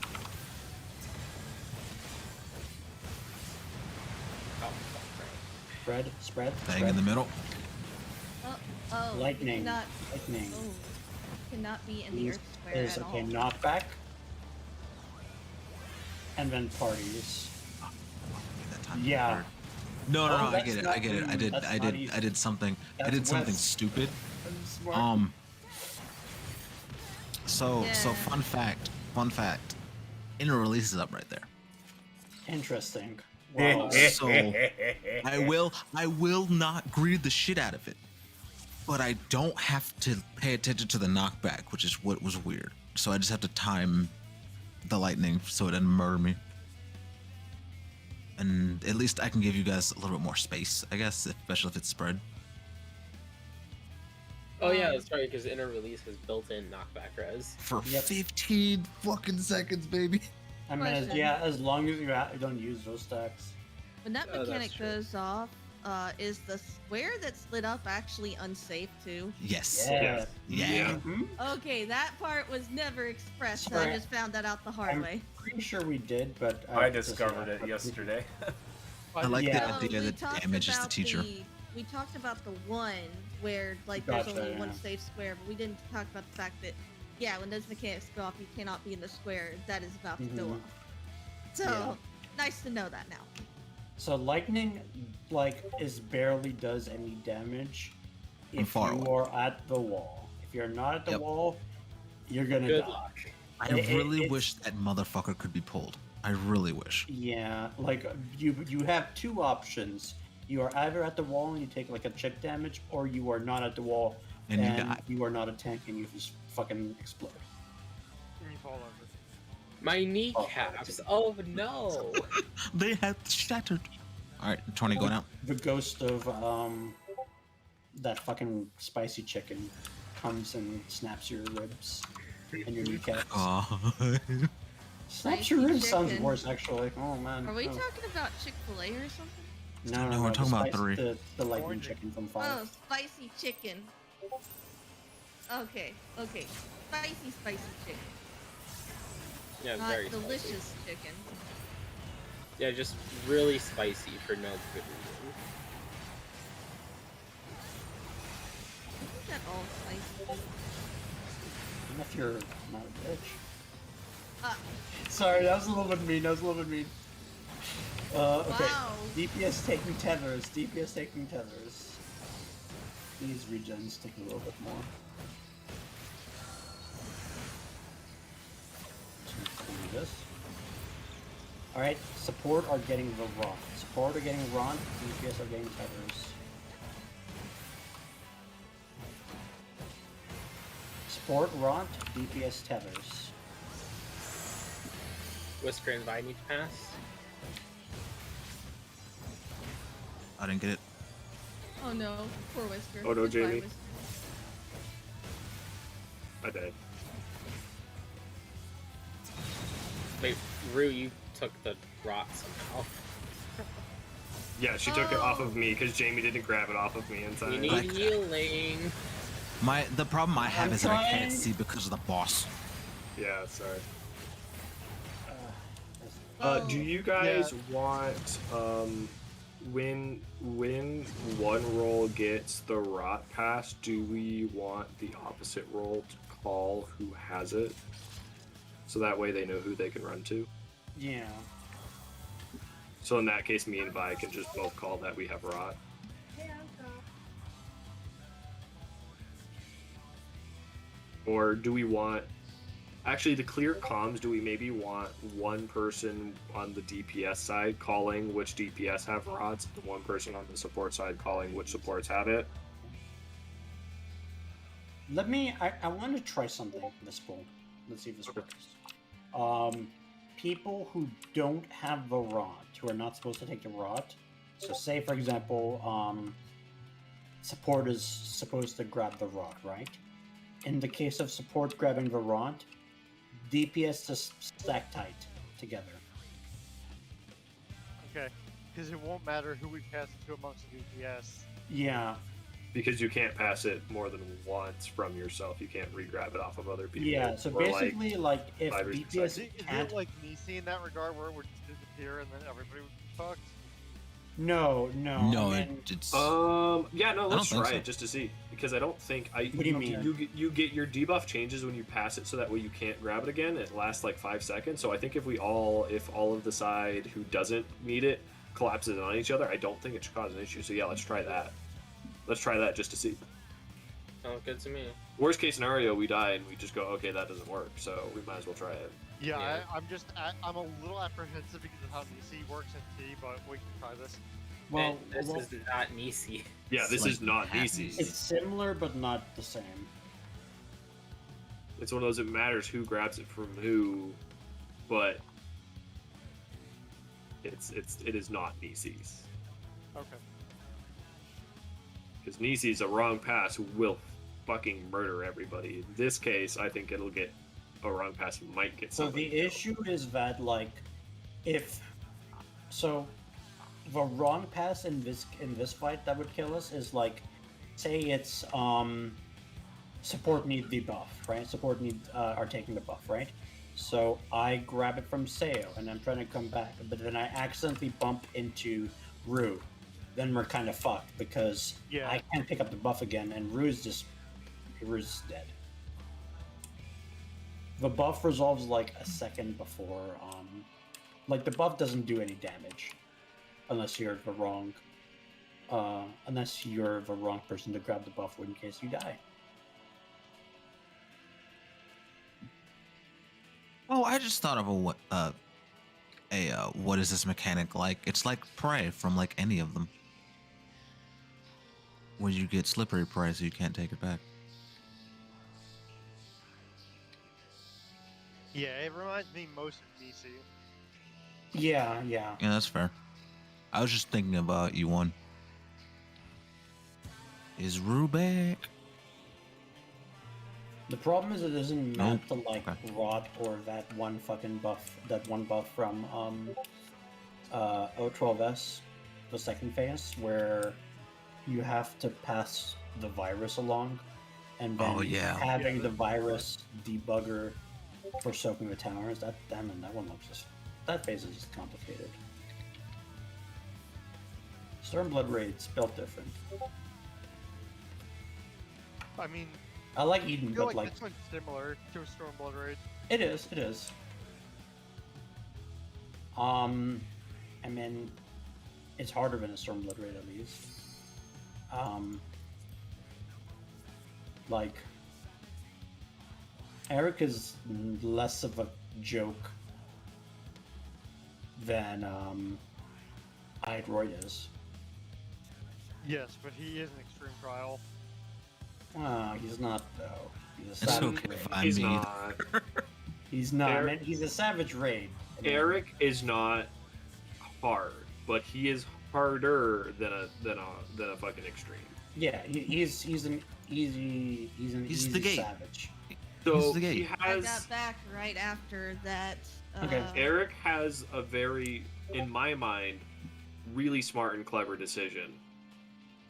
Oh, fuck. Spread. Thing in the middle. oh, you Lightning. cannot, Lightning. oh, cannot be in the These earth square is at okay, all. knockback. And then parties. That time Yeah. weird. No, Oh, I that's get it. not I get it. I easy. did. That's I not did. easy. I did something. I That's did something West. stupid. Smart. So Yeah. fun fact. Fun fact. Inner release is up right there. Interesting. Wow. So I will not greed the shit out of it, but I don't have to pay attention to the knockback, which is what was weird. So I just have to time the lightning so it doesn't murder me. And at least I can give you guys a little bit more space, I guess, especially if it's spread. Oh yeah, that's right, because inner release has built-in knockback res. For Yep. 15 fucking seconds, baby. I mean, Question. as long as you don't use those stacks. When that Oh, that's mechanic true. goes off, is the square that's lit up actually unsafe too? Yes. Yeah. Yeah. Mhm. Okay, that part was never expressed. So Sorry. I just found that out the hard I'm way. pretty sure we did, but I discovered it yesterday. I like Yeah. the idea we that talked damage is the about teacher. We talked about the one where like there's Gotcha, only yeah. one safe square, but we didn't talk about the fact that yeah, when those mechanics go off, you cannot be in the square that is about to go Mhm. off. So Yeah. nice to know that now. So lightning, barely does any damage From if far you away. are at the wall. If you're not at the Yep. wall, you're gonna Good die. luck. I It- really it's- wish that motherfucker could be pulled. I really wish. Yeah, you have two options. You are either at the wall and you take like a chip damage, or you are not at the wall And you die. you are not a tank and you just fucking explode. And you fall over. My kneecaps. Oh no. They have shattered. All right, 20 going out. The ghost of that fucking spicy chicken comes and snaps your ribs and your kneecaps. Oh. Snaps your Spicy ribs sounds chicken. worse, actually. Oh man. Are we Oh. talking about Chick-fil-A or something? No, we're the talking about spice- 3. The lightning Orange. chicken from Oh, 5. spicy chicken. Okay. Spicy chicken. Yeah, Not very delicious spicy. chicken. Yeah, just really spicy for no good reason. Isn't that all spicy? And if you're not a bitch. Ah. Sorry, that was a little bit mean. Okay. Wow. DPS taking tethers. These regens take a little bit more. So do this. Alright, support are getting the rot. DPS are getting tethers. Support rot, DPS tethers. Whisker and Vi need to pass. I didn't get it. Oh no, poor Whisker. Oh, no, Goodbye, Jamie. Whisker. I did. Wait, Rue, you took the rot somehow. Yeah, she took it off of me because Jamie didn't grab it off of me in We time. need Like- healing. The problem I have I'm is that I trying. can't see because of the boss. Yeah, sorry. Oh, Do you guys want when one roll gets the rot pass, do we want the opposite roll to call who has it? So that way they know who they can run to. Yeah. So in that case, me and Vi can just both call that we have rot. Or do we want... Actually, to clear comms, do we maybe want one person on the DPS side calling which DPS have rods, and one person on the support side calling which supports have it? I want to try something this poll. Let's see if this Okay. works. People who don't have the rot, who are not supposed to take the rot. So say, for example, support is supposed to grab the rot, right? In the case of support grabbing the rot, DPS just stack tight together. Okay, because it won't matter who we pass it to amongst the DPS. Yeah. Because you can't pass it more than once from yourself. You can't re-grab it off of other people. Yeah, so Or, basically, like, if 5 or 6 DPS seconds. Is can't... it like Nisi in that regard where it would just disappear and then everybody would be fucked? No. No, I mean, it's Yeah, no, let's don't think try so. it just to see. Because I don't think What do you mean? You get your debuff changes when you pass it, so that way you can't grab it again. It lasts like 5 seconds. So I think if all of the side who doesn't need it collapses on each other, I don't think it should cause an issue. So yeah, let's try that. Let's try that just to see. Sounds good to me. Worst case scenario, we die and we just go, okay, that doesn't work. So we might as well try it. Yeah, Yeah. I'm a little apprehensive because of how Nisi works in T, but we can try this. well, And this well, is not Nisi. Yeah, this Like is not half Nisi. it's similar, but not the same. It's one of those, it matters who grabs it from who, but it is not Nisi's. Okay. Because Nisi's a wrong pass will fucking murder everybody. In this case, I think it'll get a wrong pass might get So somebody the killed. issue is that, like, if so, the wrong pass in this fight that would kill us is like, say it's support need the buff, right? Support need are taking the buff, right? So I grab it from Sayo and I'm trying to come back, but then I accidentally bump into Rue. Then we're kind of fucked because Yeah. I can't pick up the buff again, and Rue's dead. The buff resolves like a second before, like the buff doesn't do any damage unless you're the wrong person to grab the buff in case you die. Oh, I just thought of what is this mechanic like? It's like prey from like any of them. Where you get slippery prey so you can't take it back. Yeah, it reminds me most of Nisi. Yeah. Yeah, that's fair. I was just thinking about you one. Is Rue back? The problem is it isn't meant to Nope. like Okay. rot or that one buff from O12S, the second phase, where you have to pass the virus along, and then Oh, yeah. having the virus debugger for soaking the towers. That phase is just complicated. Stormblood Raid spelled different. I mean, I like I Eden, feel but like like this one's similar to a Stormblood Raid. it is. I mean, it's harder than a Stormblood Raid at least. Like, Eric is less of a joke than Idroid is. Yes, but he is an extreme trial. He's not though. He's a It's savage okay raid. if I'm He's me. not. He's not. Eric- Man, he's a savage raid. Eric is not hard, but he is harder than a fucking extreme. Yeah, he's an easy He's the gate. savage. So the he gate. I has. got back right after that. Okay. Eric has a very, in my mind, really smart and clever decision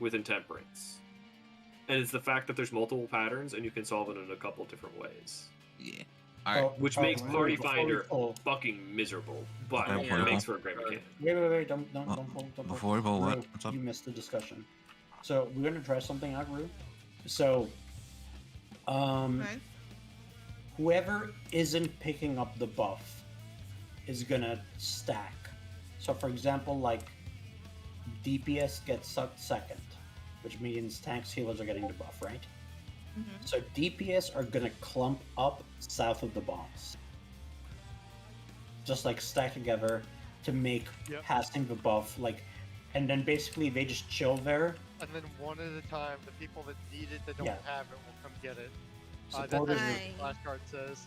with Intemperance. And it's the fact that there's multiple patterns and you can solve it in a couple different ways. Yeah. All right. Which makes Party before we Finder pull- fucking miserable, but Okay, it makes for a great mechanic. Wait, don't pull. Before we pull, what? Rue, What's up? You missed the discussion. So we're gonna try something out, Rue. So, Okay. whoever isn't picking up the buff is gonna stack. So, for example, like DPS gets sucked second, which means tanks healers are getting the buff, right? Mhm. So DPS are gonna clump up south of the boss, just like stack together to make Yep. passing the buff like, and then basically they just chill there. And then one at a time, the people that need it that don't Yeah. have it will come get it. That's Supporters, what Aye. the flashcard says.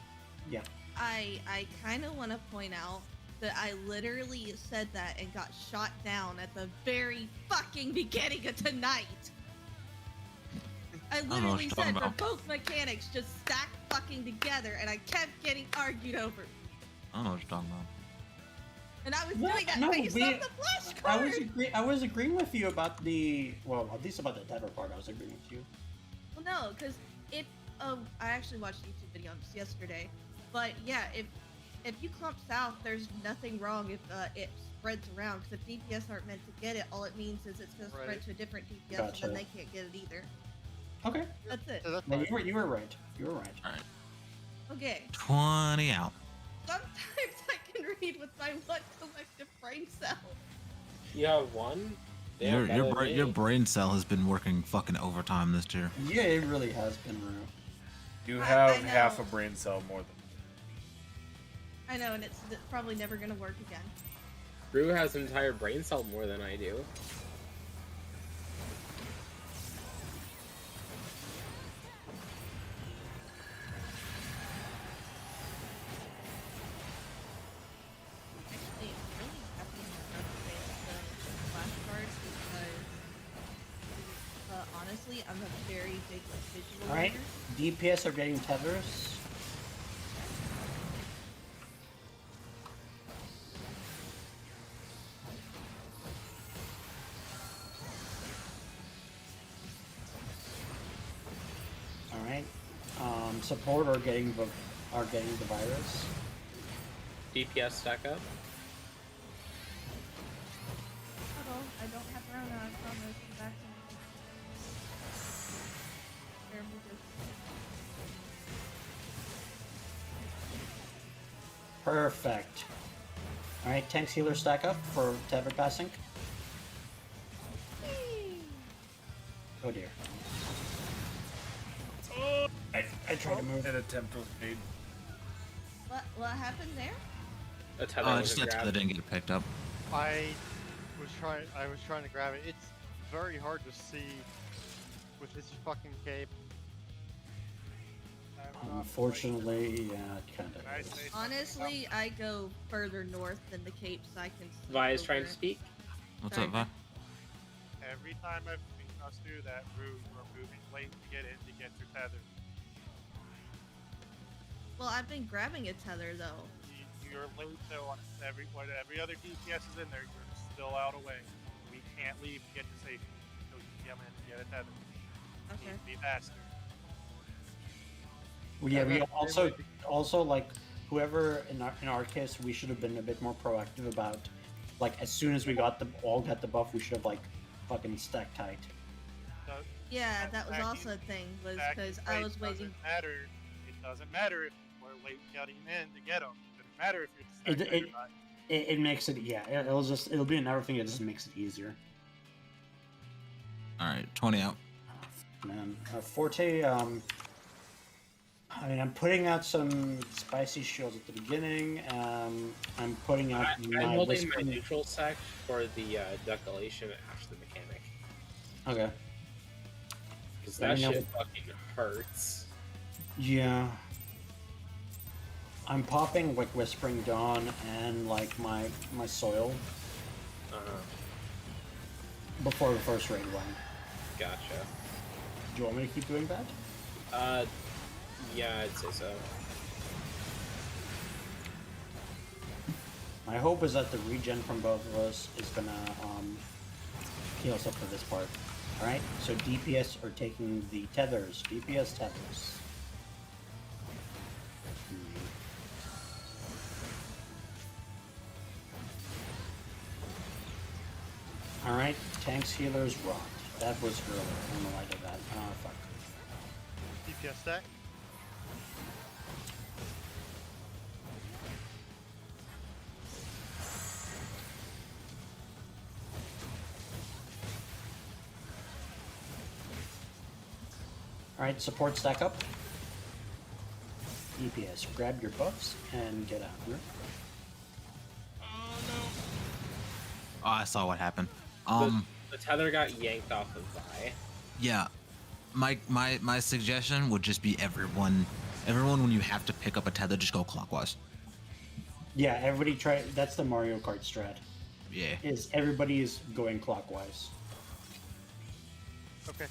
I kind of want to point out that I literally said that and got shot down at the very fucking beginning of tonight. I know what literally you're talking said for about. both mechanics just stack fucking together, and I kept getting argued over. I don't know what you're talking about. And I was Yeah, doing that no, based we- on the flashcard. I was agreeing with you about the, well, at least about the tether part. I was agreeing with you. Well, no, because if I actually watched a YouTube video on this yesterday, but yeah, if you clump south, there's nothing wrong if it spreads around. Because if DPS aren't meant to get it, all it means is it's gonna spread Right. to a different DPS, Gotcha. and then they can't get it either. Okay, That's it. So that's no, fine. you were right. You were right. Okay. 20 out. Sometimes I can read with my one collective brain cell. You have one? Damn, better than me. Your brain cell has been working fucking overtime this year. Yeah, it really has been Rue. You I have know. half a brain cell more than I know, and it's probably never gonna work again. Rue has an entire brain cell more than I do. Actually, I'm really happy with the flashcards because, honestly, I'm a very big visual All right, reader. DPS are getting tethers. All right, support are getting the virus. DPS stack up. Although I don't have Rona, I promise. I'm back to me. There we go. Perfect. All right, tanks healer stack up for tether passing. Oh dear. I tried to move. an attempt was made. What happened there? A tether Oh, was just a that grab. they didn't get it picked up. I was trying to grab it. It's very hard to see with this fucking cape. Unfortunately, yeah, it kind Can I of. say Honestly, I go further north than the Cape, so I can. see Vi is trying over to it. speak. What's Sorry. up, Vi? every time I've seen us do that, Rue, we're moving late to get in to get your tether. Well, I've been grabbing a tether though. You're late, so on every other DPS is in there, you're still out away. We can't leave to get to safety, so you can come in and get a tether. Okay. Be faster. Well, yeah, we that's also like whoever in our case, we should have been a bit more proactive about, like, as soon as we got the buff, we should have like fucking stacked tight. So Yeah, that was Stacking- also a thing, was stacking because I late was waiting. It doesn't matter if we're late getting in to get them. It doesn't matter if you're stacked It- or not. It makes it, yeah, it'll be another thing that just makes it easier. All right, 20 out. Man, Forte, I mean, I'm putting out some spicy shields at the beginning. I'm putting out I'm my holding my Whisper- neutral sec for the decolation after the mechanic. Okay. Because Let that me know shit fucking hurts. Yeah. I'm popping like Whispering Dawn and like my soil. Uh-huh. before the first raid one. Gotcha. Do you want me to keep doing that? Yeah, I'd say so. My hope is that the regen from both of us is gonna heal us up for this part. Alright, so DPS are taking the tethers. DPS tethers. Alright, tanks, healers, rot. That was earlier. I don't know why I did that. Oh, fuck. DPS stack. Alright, support stack up. DPS, grab your buffs and get out here. Oh, I saw what happened. The tether got yanked off of Vi. Yeah. My suggestion would just be everyone when you have to pick up a tether, just go clockwise. Yeah, everybody try. That's the Mario Kart strat. Yeah. Is everybody is going clockwise. Okay.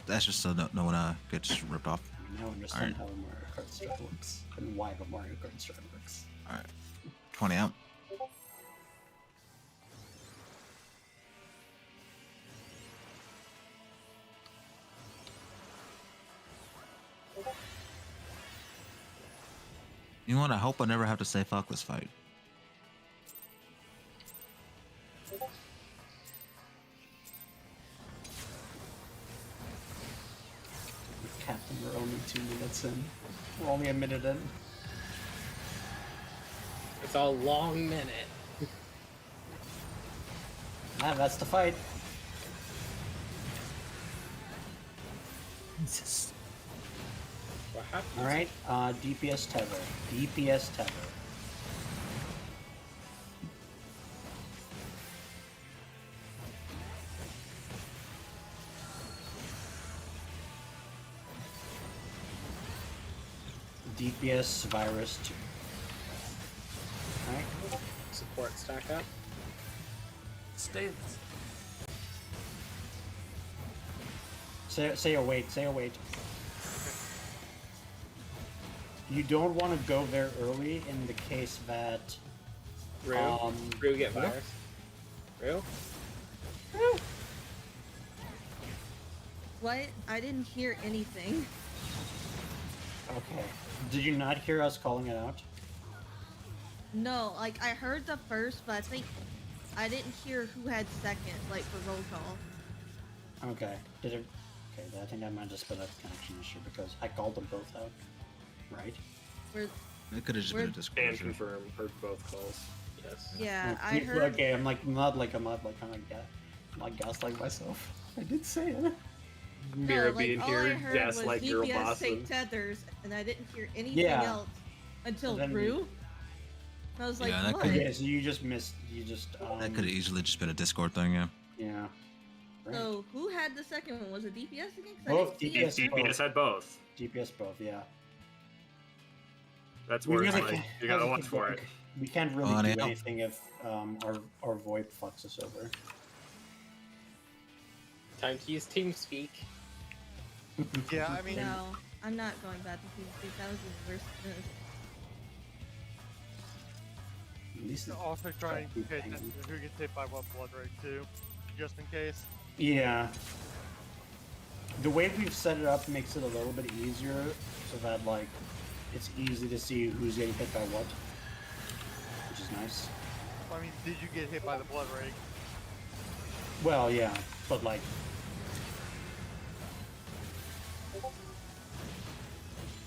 That's just so no one gets ripped off. I now understand Alright. how the Mario Kart strat works and why the Mario Kart strat works. All right. 20 out. You know what? I hope I never have to say fuck this fight. Captain, we're only 2 minutes in. We're only a minute in. It's a long minute. Ah, that's the fight. Jesus. What happened? Alright, DPS tether. DPS tether. DPS virus 2. Alright. Support stack up. Stay. Say await, say await. You don't want to go there early in the case that Rue. Rue get yeah. virus. Rue? What? I didn't hear anything. Okay. Did you not hear us calling it out? No, like I heard the first, but I think I didn't hear who had second, like for roll call. Okay. Did it? Okay, I think I might just put a connection issue because I called them both out. Right? Where, It could have just been a And disclosure. confirm. Heard both calls. Yes. yeah, I Yeah, heard. Okay, I'm not gaslighting myself. I did say it. No, Mira like, being all here, I heard yes, was like girl DPS boss. take tethers, and I didn't hear anything Yeah. else until Then- Rue. I was like, Yeah, that what? could- Yeah, so you just missed. You just. That could have easily just been a Discord thing, yeah. Yeah. Right. So who had the second one? Was it DPS again? 'Cause I Both didn't see it. DPS. DPS had both. DPS both, yeah. That's We where really it's like, can't- you gotta really watch for it. We can't really Oh, do yeah. anything if our VoIP fucks us over. Time to use TeamSpeak. Yeah, I mean, No, I'm not going back to TeamSpeak. That was the worst. At least it's- also trying to keep pay hanging. attention to who gets hit by what blood rate too, just in case. Yeah. The way we've set it up makes it a little bit easier, so that like it's easy to see who's getting hit by what, which is nice. I mean, did you get hit by the blood rate? Well, yeah, but like.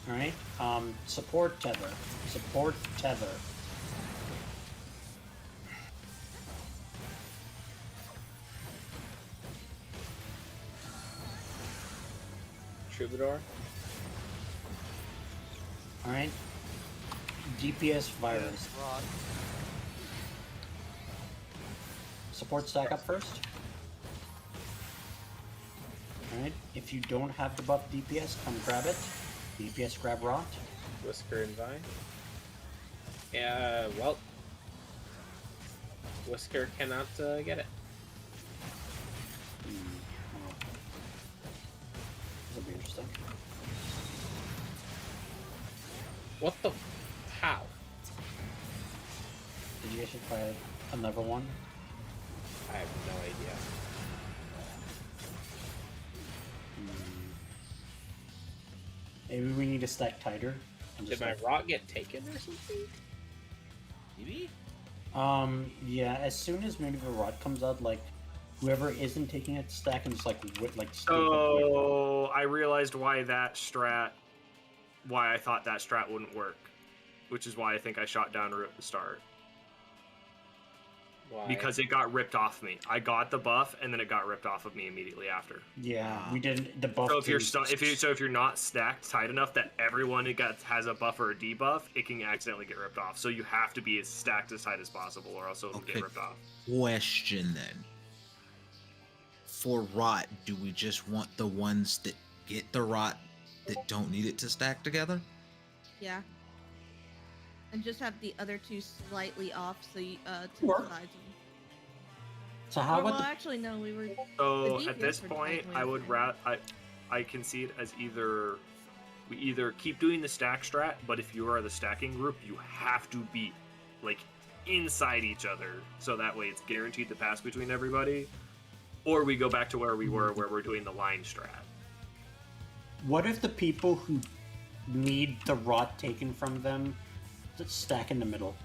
Alright, support tether. Support tether. Troubadour. Alright. DPS virus. Yes, Rod. Support stack up first. Alright, if you don't have the buff DPS, come grab it. DPS grab Rot. Whisker and Vi. Yeah, well. Whisker cannot get it. Oh. This will be interesting. What the? How? Did you actually try another one? I have no idea. Maybe we need to stack tighter. And Did just my like, rock get taken or something? Maybe? yeah. As soon as maybe the rod comes out, like whoever isn't taking it, stack and just like So I realized why I thought that strat wouldn't work, which is why I think I shot down root at the start. Why? Because it got ripped off me. I got the buff, and then it got ripped off of me immediately after. Yeah, we didn't. The buff. So if you're not stacked tight enough that everyone has a buff or a debuff, it can accidentally get ripped off. So you have to be as stacked as tight as possible, or else it'll get ripped off. Question then. For rot, do we just want the ones that get the rot that don't need it to stack together? Yeah. And just have the other two slightly off, so you, to Sure. the sides. So how Well, about the actually, no, we were. So The at this DPS were point, definitely I would I can see it as we either keep doing the stack strat, but if you are the stacking group, you have to be like inside each other, so that way it's guaranteed to pass between everybody. Or we go back to where we were, where we're doing the line strat. What if the people who need the rot taken from them just stack in the middle?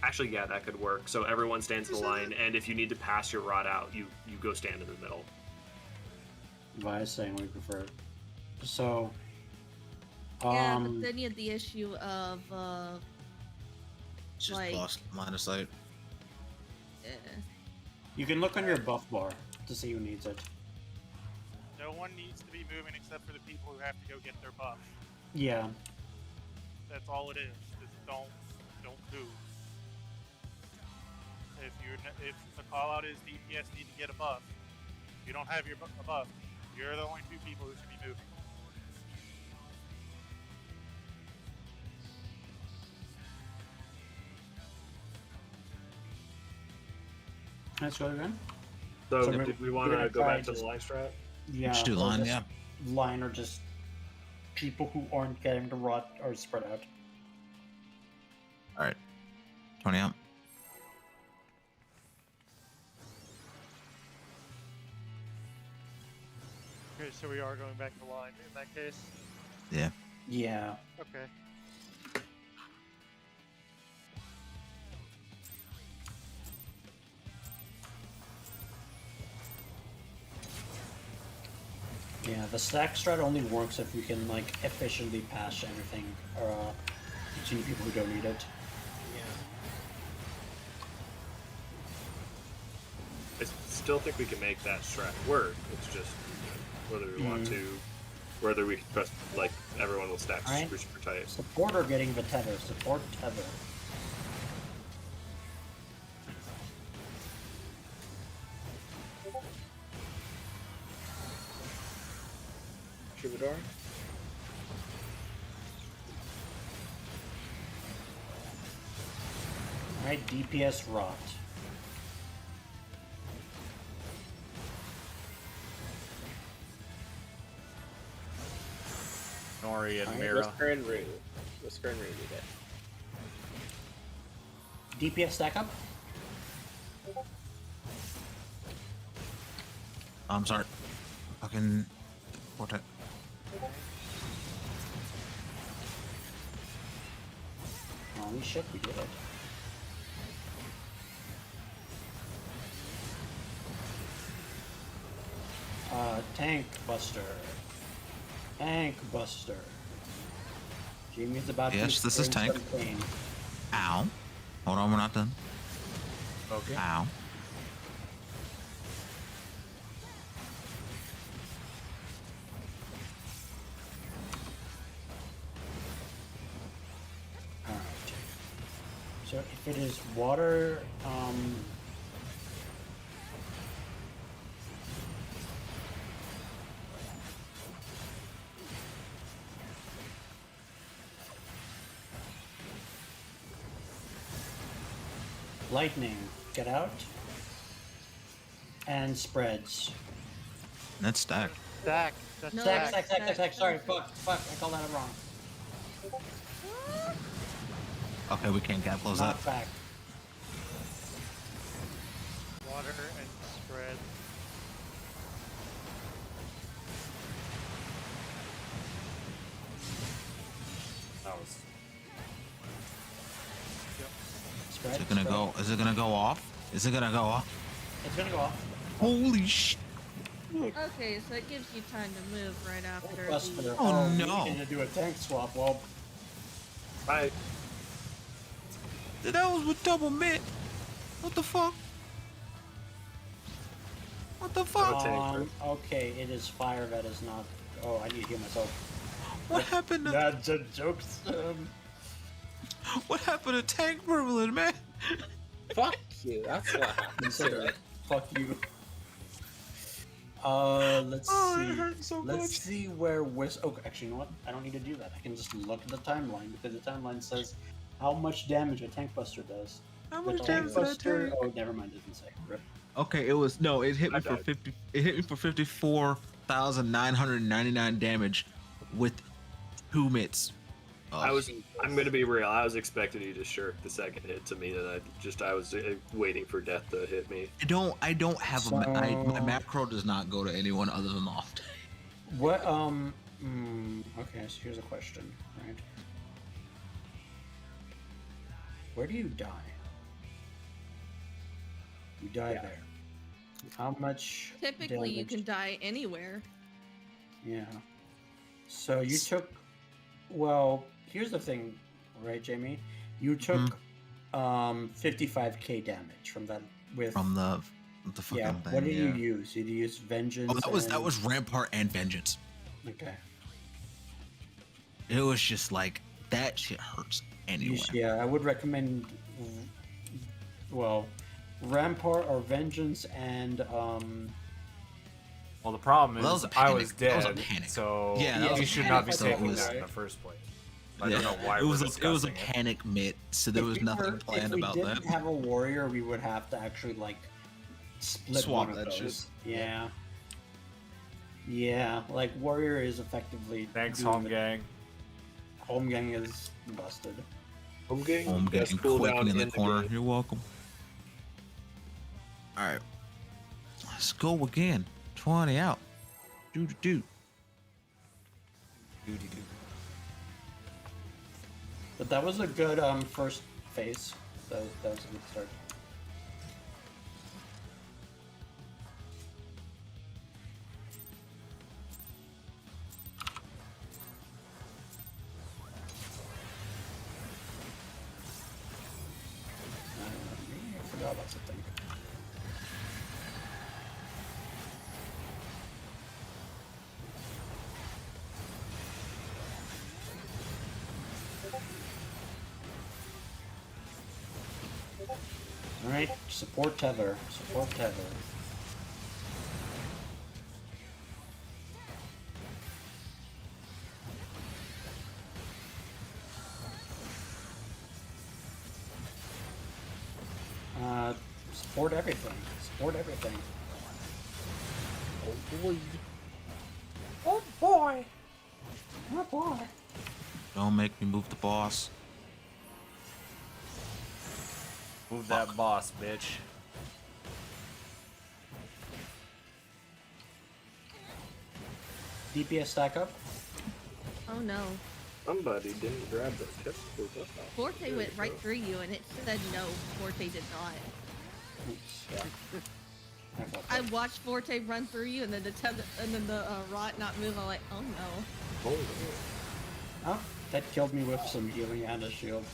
Actually, yeah, that could work. So everyone stands in the line, and if you need to pass your rod out, you go stand in the middle. Why is saying we prefer? So. Yeah, but then you had the issue of Just like, lost line of sight. You can look on your buff bar to see who needs it. No one needs to be moving except for the people who have to go get their buff. Yeah. That's all it is. Just don't move. If the call out is DPS need to get a buff, you don't have your a buff. You're the only two people who should be moving. Let's go again. So, So did we we're want to gonna go try back to just- the line strat? Yeah. Just do or line, just yeah. Line or just people who aren't getting the rot or spread out. All right. 20 out. Okay, so we are going back to line in that case. Yeah. Yeah. Okay. Yeah, the stack strat only works if we can like efficiently pass everything between people who don't need it. I still think we can make that strat work. It's just whether we want to, whether we trust like everyone will stack Alright. super tight. Support or getting the tether. Support tether. Troubadour? Alright, DPS rot. Nori and Alright, Mira. Whisker and Rue. Whisker and Rue did it. DPS stack up. I'm sorry. Fucking Vortex. Holy shit, we did it. Tank Buster. Tank Buster. Jamie's about to Yes, this is experience Tank. some pain. Ow. Hold on, we're not done. Okay. Ow. Alright. So if it is water, lightning, get out. and spreads. That's stack. Stack. That's No, stack. Stack. Sorry, fuck. I called that wrong. Okay, we can't gap close Not that. fact. Water and spread. That was. Spread. Is it gonna go? Is it gonna go off? Is it gonna go off? It's gonna go off. Holy sh! Okay, so it gives you time to move right after. Buster. The... Oh, we no. need to do a tank swap. Well, Right. That was with double mint. What the fuck? What the fuck? okay, it is fire that is not. Oh, I need to heal myself. What happened to That's a joke. what happened to tank privilege, man? Fuck you. That's what happened. Consider it. Fuck you. Let's Oh, see. it hurts so Let's much. see where Oh, actually, you know what? I don't need to do that. I can just look at the timeline because the timeline says how much damage a tank buster does. How The much tank damage did I buster. take? Oh, never mind. It doesn't say. Rip. Okay, it was no. It hit me I for died. 50. It hit me for 54,999 damage with 2 mitts. I'm gonna be real. I was expecting you to shirk the second hit to me, and I was waiting for death to hit me. I don't have my macro does not go to anyone other than Loft. What? Okay. So here's a question. Right. Where do you die? You die there. How much? Typically, you damage- can die anywhere. Yeah. So you took. Well, here's the thing, right, Jamie? You took 55k damage from that with. From the fucking yeah. thing. What did you yeah. use? Did you use vengeance? Oh, that was Rampart and Vengeance. Okay. It was just like that shit hurts anyway. Yeah, I would recommend. Well, Rampart or Vengeance and Well, the problem Well, that is was a I panic. was That was a dead, panic. so Yeah, that was you a should panic. not be So it taking was- that in the first place. I Yeah. don't know why it was we're a, it was a discussing it. panic mitt, so there was nothing planned about if we that. didn't have a warrior, we would have to actually like split Swap one of that those. shit. Yeah. Yeah, like warrior is effectively. Thanks, doing home the- gang. Home gang is busted. Home game. I'm Best getting cooldown quaking in the in corner. game. You're welcome. All right, let's go again. 20 out. Do. But that was a good first phase. That was a good start. I forgot about something. Alright, support tether. Support tether. Support everything. Support everything. Oh boy. Oh boy! Oh boy! Don't make me move the boss. Move that boss, bitch. DPS stack up. Oh no. Somebody didn't grab the tip. Forte went right through you, and it said no. Forte did not. Oops, yeah. I fucked I up. watched Forte run through you, and then the rot not move. I'm like, oh no. Oh, that killed me with some healing and a shield.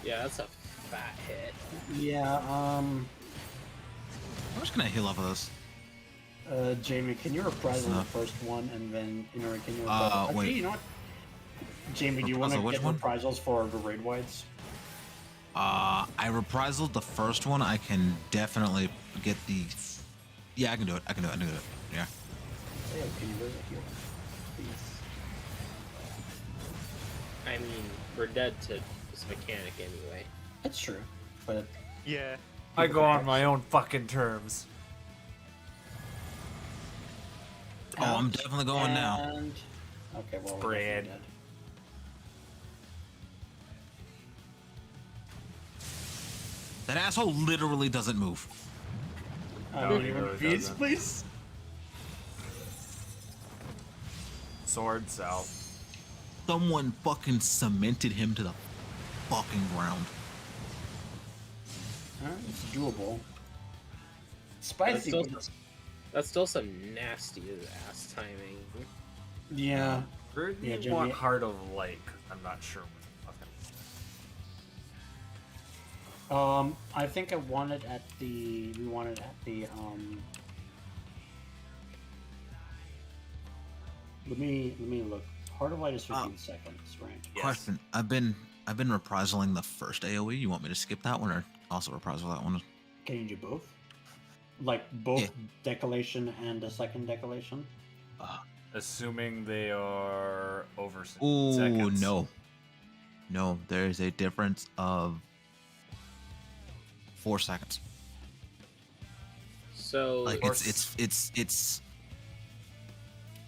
Yeah, that's a fat hit. Yeah, I'm just gonna heal off of this. Jamie, can you reprise on the No. first one and then, can you reprise? Actually, wait. you know what? Jamie, do you want to Reprisal, which get one? reprisals for the raid wides? I reprisal the first one. I can definitely get the. Yeah, I can do it. I can do it. Yeah. Hey, can you really heal? Please. I mean, we're dead to this mechanic anyway. That's true, but Yeah. I go on my own fucking terms. Oh, I'm definitely going now. And... Okay, well, we're Spread. definitely dead. That asshole literally doesn't move. No, he even really feeds, doesn't. please. Sword south. Someone fucking cemented him to the fucking ground. It's doable. That's Spicy. still, but- that's still some nasty ass timing. Yeah. Where do Yeah, you Jimmy- want Heart of Light? 'Cause I'm not sure what fucking. I think I wanted at the. We wanted at the. Let me look. Heart of Light is 15 seconds, right? Yes. Question: I've been reprisaling the first AOE. You want me to skip that one or also reprisal that one? Can you do both? Like both Yeah. decolation and a second decolation? Assuming they are over Ooh, seconds. no. There is a difference of 4 seconds. So Like it's.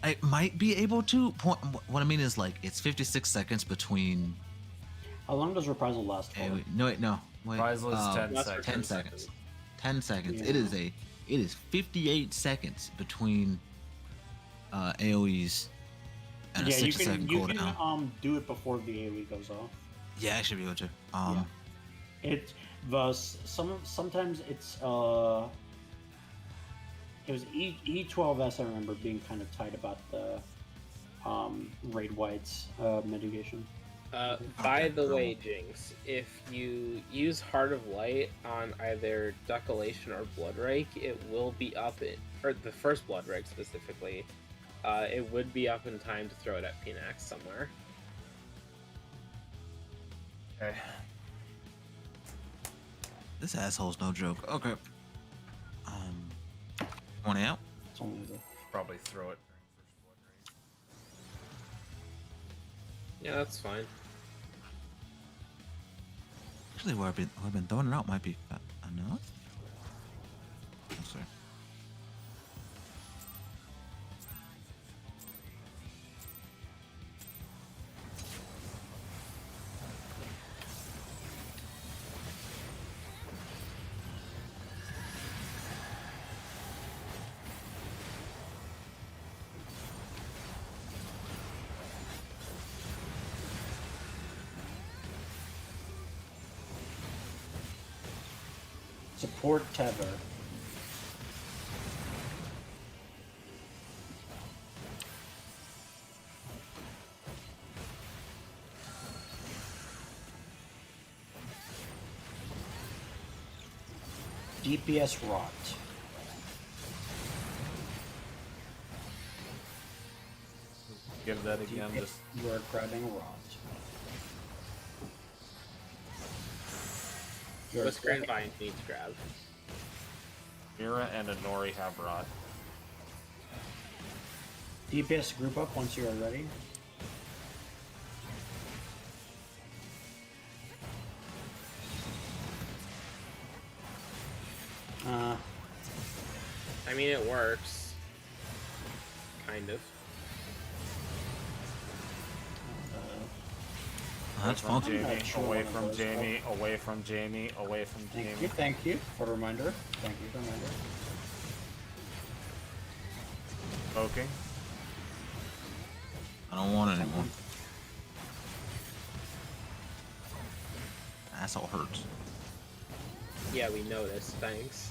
I might be able to. What I mean is like it's 56 seconds between. How long does reprisal last for? No, wait. Reprisal is 10 That's for seconds. 10 seconds. 10 seconds. Yeah. It is 58 seconds between AoEs and a Yeah, 6-second you cooldown. can do it before the AoE goes off. Yeah, I should be able to. Yeah. It sometimes it's it was E12S. I remember being kind of tight about the raid whites mitigation. by the way, Jinx, if you use Heart of Light on either Decolation or Bloodrake, it will be up in, or the first Bloodrake specifically, it would be up in time to throw it at Phoenix somewhere. Okay. This asshole's no joke. Okay. 20 out. It's only the Probably throw it. Yeah, that's fine. Actually, where I've been throwing it out might be enough. Let's see. support tether. DPS rot. Give that again. Just You are grabbing rot. What's Grand Vine needs grab? Mira and Anori have rot. DPS group up once you are ready. I mean, it works. Kind of. That's From fun. Jamie, not sure away one of from those, Jamie, away from Jamie, away from Jamie. Thank you for the reminder. Thank you for the reminder. Smoking. I don't want it anymore. Asshole hurts. Yeah, we noticed. Thanks.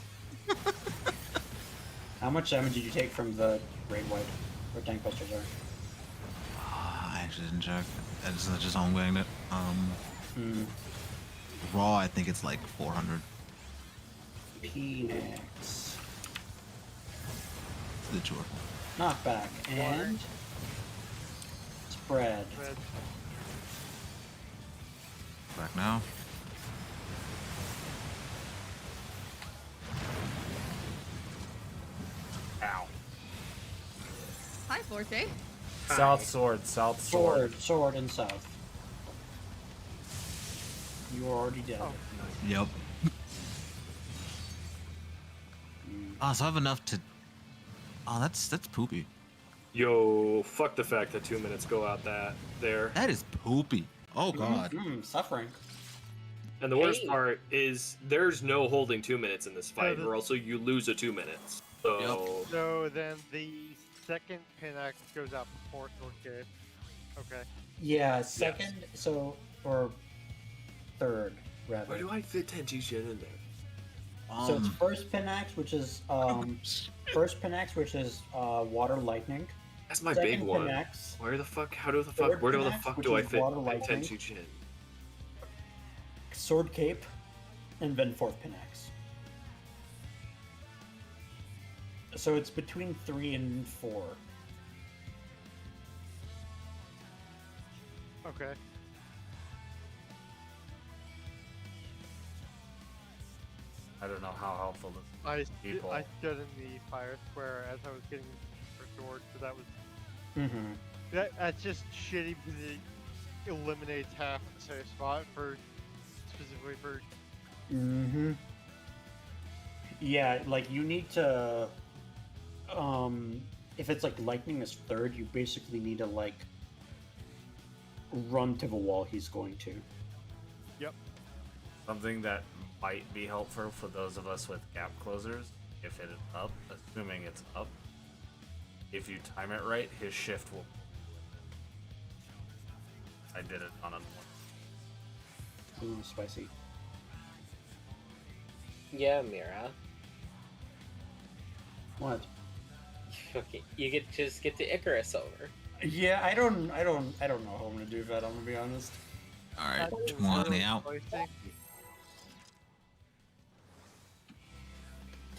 How much damage did you take from the raid white or tank busters are? I actually didn't check. I just home banged it. Raw, I think it's like 400. Phoenix. The sure. Knockback and spread. Red. Back now. Ow. Hi, Forte. South sword, south sword. Sword and south. You are already dead. Oh. Yep. So I have enough to. Oh, that's poopy. Yo, fuck the fact that 2 minutes go out there. That is poopy. Oh god. Suffering. And the worst Hey. part is there's no holding 2 minutes in this fight, the- or else you lose a 2 minutes. So So then the second Pinax goes out before Sword Cave. Okay. Yeah, second. So or third rather. where do I fit Tenchi Shin in there? So it's first Pinax, which is water lightning. That's my Second big one. Pinax, Where the fuck? Where the Pinax, fuck which do I is fit water lightning. Tenchi Shin? sword cape, and then fourth Pinax. So it's between 3 and 4. Okay. I don't know how helpful this people. I stood in the fire square as I was getting for George, so that was Mm-hmm. that's just shitty because it eliminates half the safe spot for specifically for. Mm-hmm. Yeah, like you need to if it's like lightning is third, you basically need to like run to the wall he's going to. Something that might be helpful for those of us with gap closers, if it is up, assuming it's up, if you time it right, his shift will. I did it on a one. Ooh, spicy. Yeah, Mira. What? Okay, you just get the Icarus over. Yeah, I don't know how I'm gonna do that, I'm gonna be honest. Alright, That's 20 really out. spicy.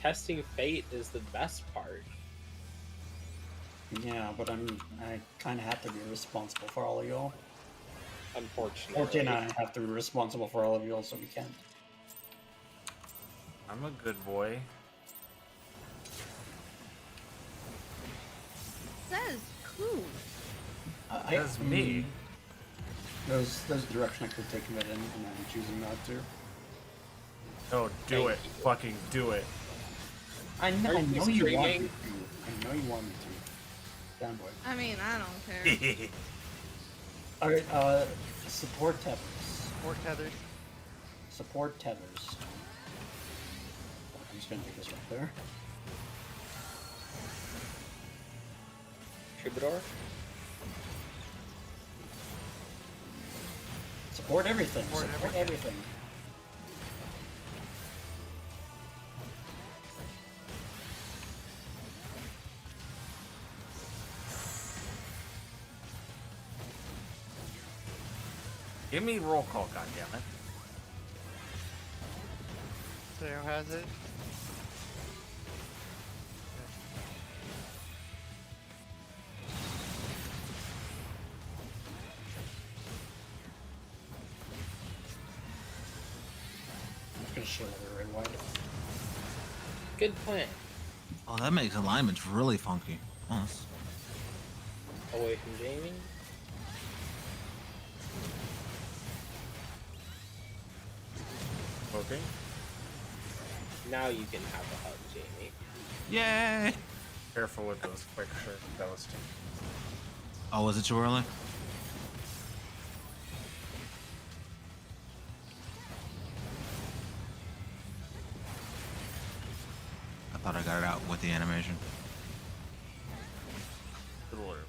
Testing fate is the best part. Yeah, but I kinda have to be responsible for all of y'all. Unfortunately. 14 and I have to be responsible for all of y'all, so we can't. I'm a good boy. That is cool. That's me. There's a direction I could take it in, and I'm choosing not to. No, do Thank it. you. Fucking do it. I know, Are you you want me streaming? to. I know you want me to. Down boy. I mean, I don't care. Alright, support tethers. Or tethers. Support tethers. I'm just gonna take this right there. Troubadour? Support everything. Support Support everything. Give me roll call, goddammit. So who has it? I'm just gonna shield it right wide. Good plan. Oh, that makes alignments really funky. Oh, that's- Away from Jamie. Okay. Now you can have a hug, Jamie. Yay! Careful with those quick shirts. That was too. Oh, was it too early? I thought I got it out with the animation. a little early.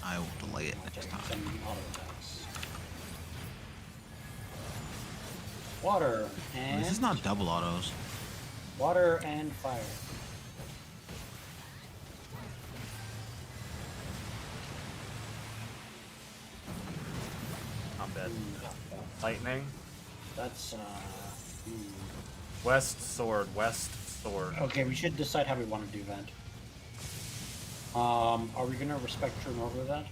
I will delay it next time. Some auto attacks. Water and This is not double autos. water and fire. I'm dead. Lightning. That's West sword. West sword. Okay, we should decide how we want to do that. Are we gonna respect True North with that?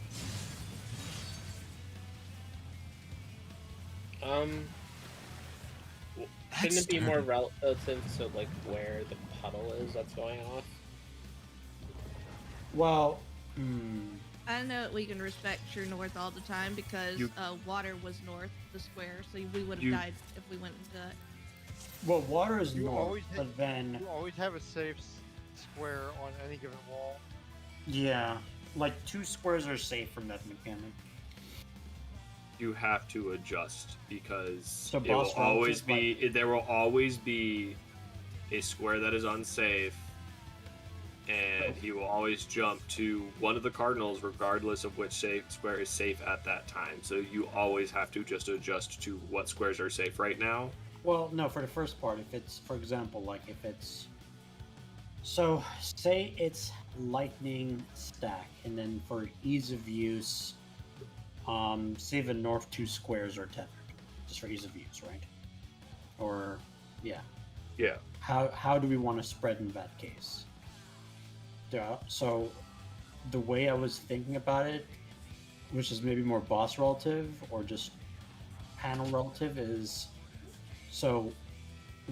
Shouldn't it be more dirty. relative to like where the puddle is that's going off? Well, I know we can respect true north all the time because You- water was north of the square, so we would have You- died if we went into that. well, water is You north, always but hit- then You always have a safe square on any given wall. yeah, like 2 squares are safe from that mechanic. You have to adjust because So it will boss always relative, be there will always be a square that is unsafe, and he will always jump to one of the cardinals regardless of which square is safe at that time. So you always have to just adjust to what squares are safe right now. Well, no, for the first part, if it's, for example, like if it's, so say it's lightning stack, and then for ease of use, say the north 2 squares are tethered, just for ease of use, right? Or, yeah. Yeah. How do we want to spread in that case? Yeah, so the way I was thinking about it, which is maybe more boss relative or just panel relative, is so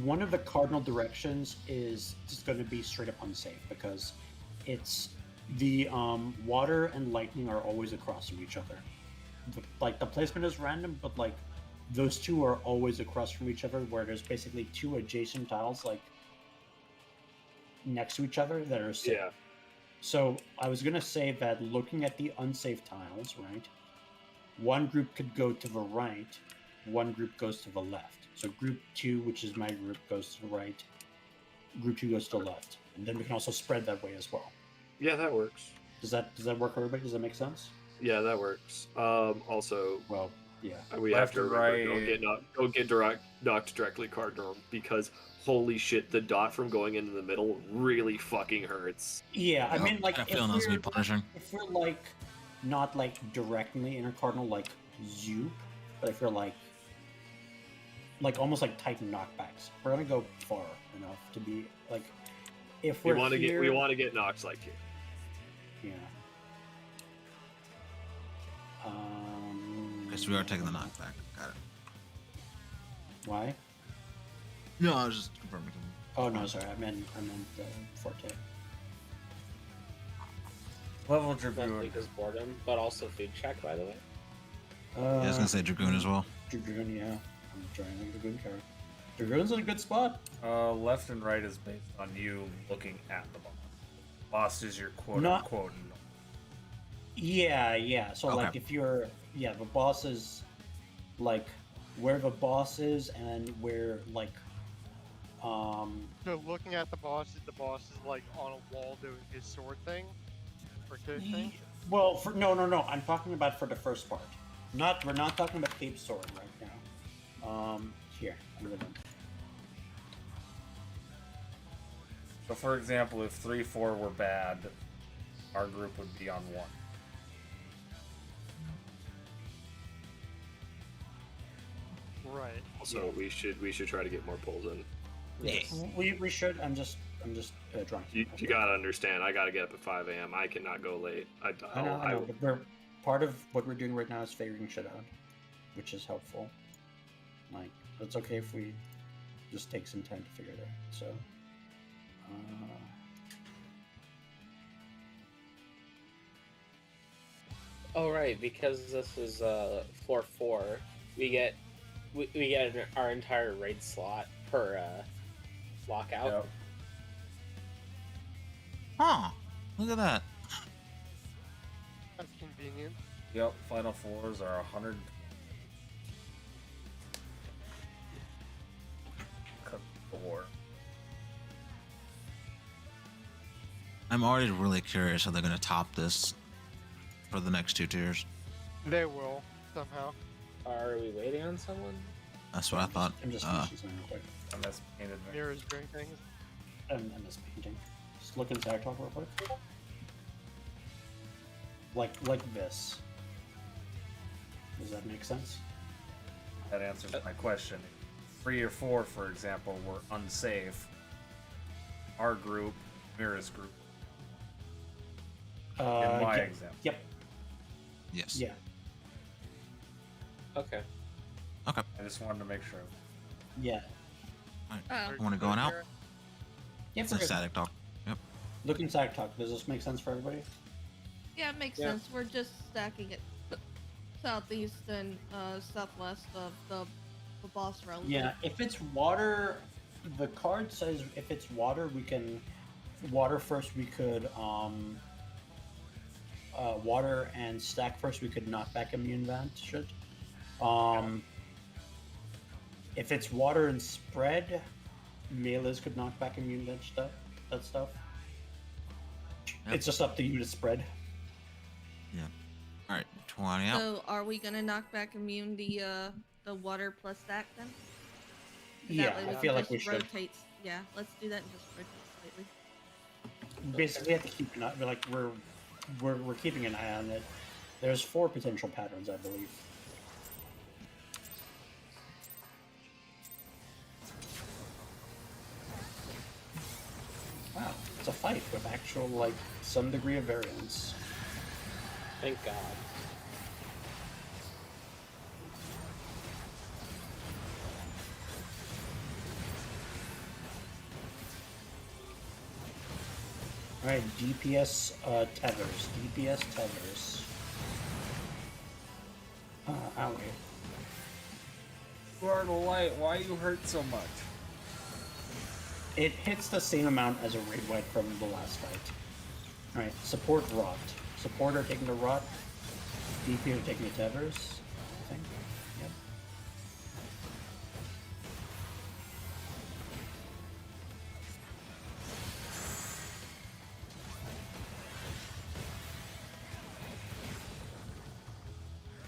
one of the cardinal directions is just going to be straight up unsafe because it's the water and lightning are always across from each other. Like the placement is random, but like those two are always across from each other, where there's basically 2 adjacent tiles like next to each other that are safe. Yeah. So I was gonna say that looking at the unsafe tiles, right? One group could go to the right, one group goes to the left. So group 2, which is my group, goes to the right. Group 2 goes to the left, and then we can also spread that way as well. Yeah, that works. Does that work for everybody? Does that make sense? Yeah, that works. Also, Well, yeah. we Left have to and remember, right. don't get knocked directly cardinal because holy shit, the dot from going into the middle really fucking hurts. Yeah, I mean, like I feel that's be punishing. if we're like not like directly inner cardinal like Zoop, but if you're like almost like Titan knockbacks, we're gonna go far enough to be like if We we're want to here, get knocked like here. yeah. Because we are taking the knockback. Got it. Why? No, I was just confirming. Oh no, sorry, I meant Forte. Level Not Dragoon. because boredom, but also food check, by the way. Yeah, I was gonna say Dragoon as well. Dragoon, yeah. I'm trying a Dragoon card. Dragoon's in a good spot. Left and right is based on you looking at the boss. Boss is your quote Not- unquote. Yeah. So Okay. like if you're the boss is like where the boss is and where like So looking at the boss is like on a wall doing his sword thing, or good thing. well for no I'm talking about for the first part. We're not talking about Cape Sword right now. Here, I'm gonna So, for example, if 3-4 were bad, our group would be on 1. Right. Also, we should try to get more pulls in. we should. I'm just drawing. You gotta understand, I gotta get up at 5 a.m. I cannot go late. I know, but part of what we're doing right now is figuring shit out, which is helpful. Like, it's okay if we just take some time to figure it out. So, Oh right, because this is floor 4, we get our entire raid slot per lockout. Yep. Huh. Look at that. That's convenient. Yep, final floors are 100. Cut the war. I'm already really curious how they're gonna top this for the next 2 tiers. They will somehow. Are we waiting on someone? That's what I thought. I'm just finishing something real quick. MS painted me. Mirrors doing things. I'm just painting. Just look inside talk real quick. Like this. Does that make sense? That answers my question. 3 or 4, for example, were unsafe. Our group, Mira's group, in my Yeah, example. Yep. Yes. Yeah. Okay. Okay. I just wanted to make sure. Yeah. Oh. Want to go on out? Yeah. It's a static talk. Yep. Look inside talk. Does this make sense for everybody? Yeah, it makes Yeah. sense. We're just stacking it southeast and southwest of the boss realm. Yeah. If it's water, the card says if it's water, we can water first. We could water and stack first, we could knock back immune vent. Should. If it's water and spread, melees could knock back immune vent stuff. That stuff. Yep. It's just up to you to spread. Yeah. All right, 20 out. So are we gonna knock back immune the water plus stack then? That Yeah, way I can feel like just we should. rotate. Yeah, let's do that and just rotate slightly. Basically, we have to keep an eye. Like we're keeping an eye on it. There's 4 potential patterns, I believe. Wow, it's a fight with actual like some degree of variance. Thank God. All right, DPS tethers. DPS tethers. Owie. Guard of Light, why you hurt so much? It hits the same amount as a raid wipe from the last fight. Alright, support rot. Supporter taking the rot. DP are taking the tethers. I think. Yep.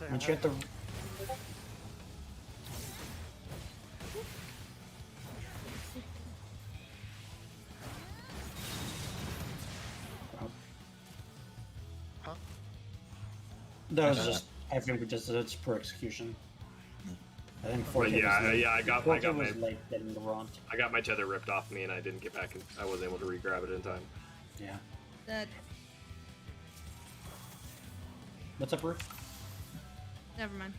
Once you hit the Huh? that was just I think just it's per execution. I think But Forte yeah, was yeah, I got Forte my was late getting the rot. I got my tether ripped off me, and I didn't get back. I wasn't able to re-grab it in time. Yeah. That What's up, Ruth? never mind.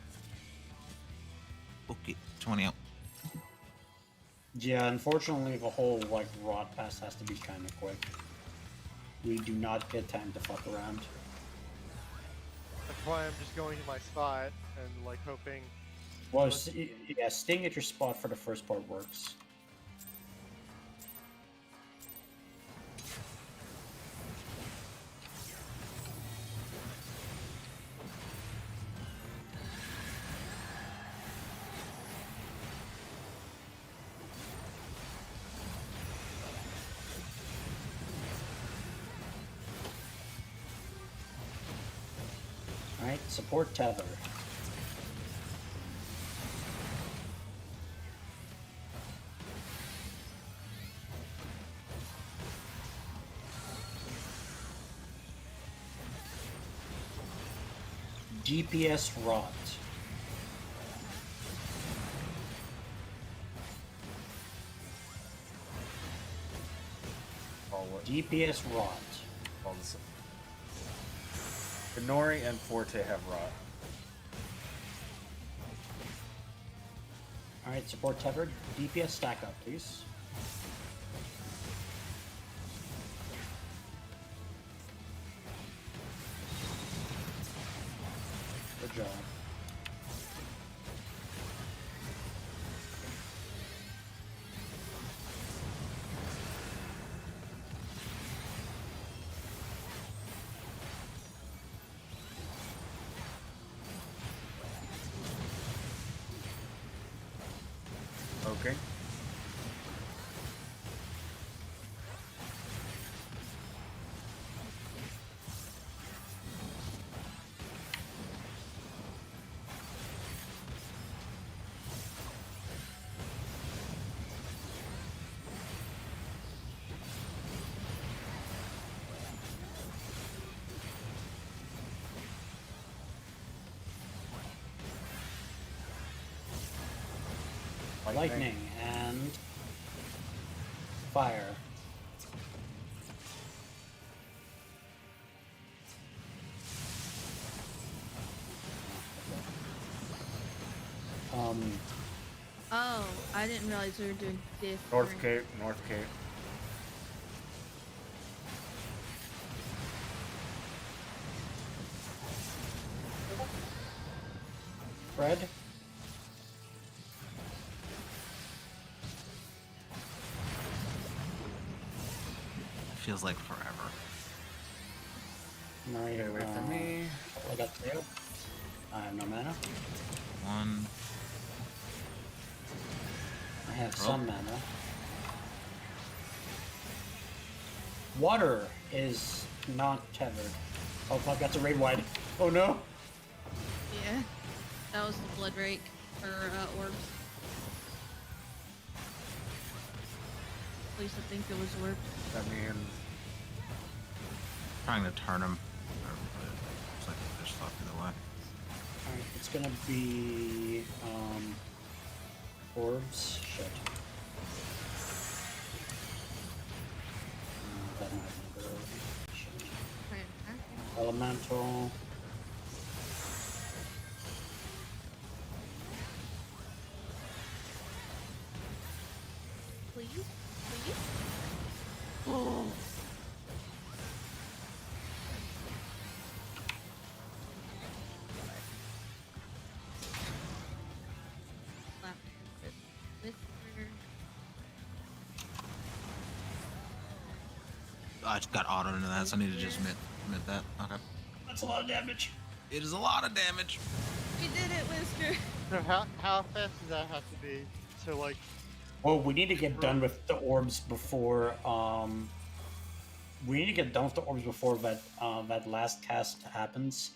Okay, 20 out. Yeah, unfortunately, the whole like rot pass has to be kind of quick. We do not get time to fuck around. That's why I'm just going to my spot and like hoping. Well, yeah, staying at your spot for the first part works. Alright, support tether. GPS rot. All what? DPS rot. All the same. Inori and Forte have rot. Alright, support tethered. DPS stack up, please. Good job. Okay. Lightning and fire. Oh, I didn't realize we were doing this. North Cape, North Cape. Fred? Feels like forever. Alright, Okay, wait for me. I got 2. I have no mana. 1. I have some mana. Water is not tethered. Oh fuck, that's a raid wide. Oh no! Yeah. That was the blood rake for orbs. At least I think it was orbs. I mean, Trying to turn him. Looks like they just fucked either way. Alright, it's gonna be orbs. Shit. That might be good. Shit. Right. Elemental. Please? Please? Oh. I just got auto into that, so I need to just admit that. Okay. That's a lot of damage. It is a lot of damage. We did it, Whisker. So how fast does that have to be? So like, Well, we need to get done with the orbs before we need to get done with the orbs before that that last cast happens.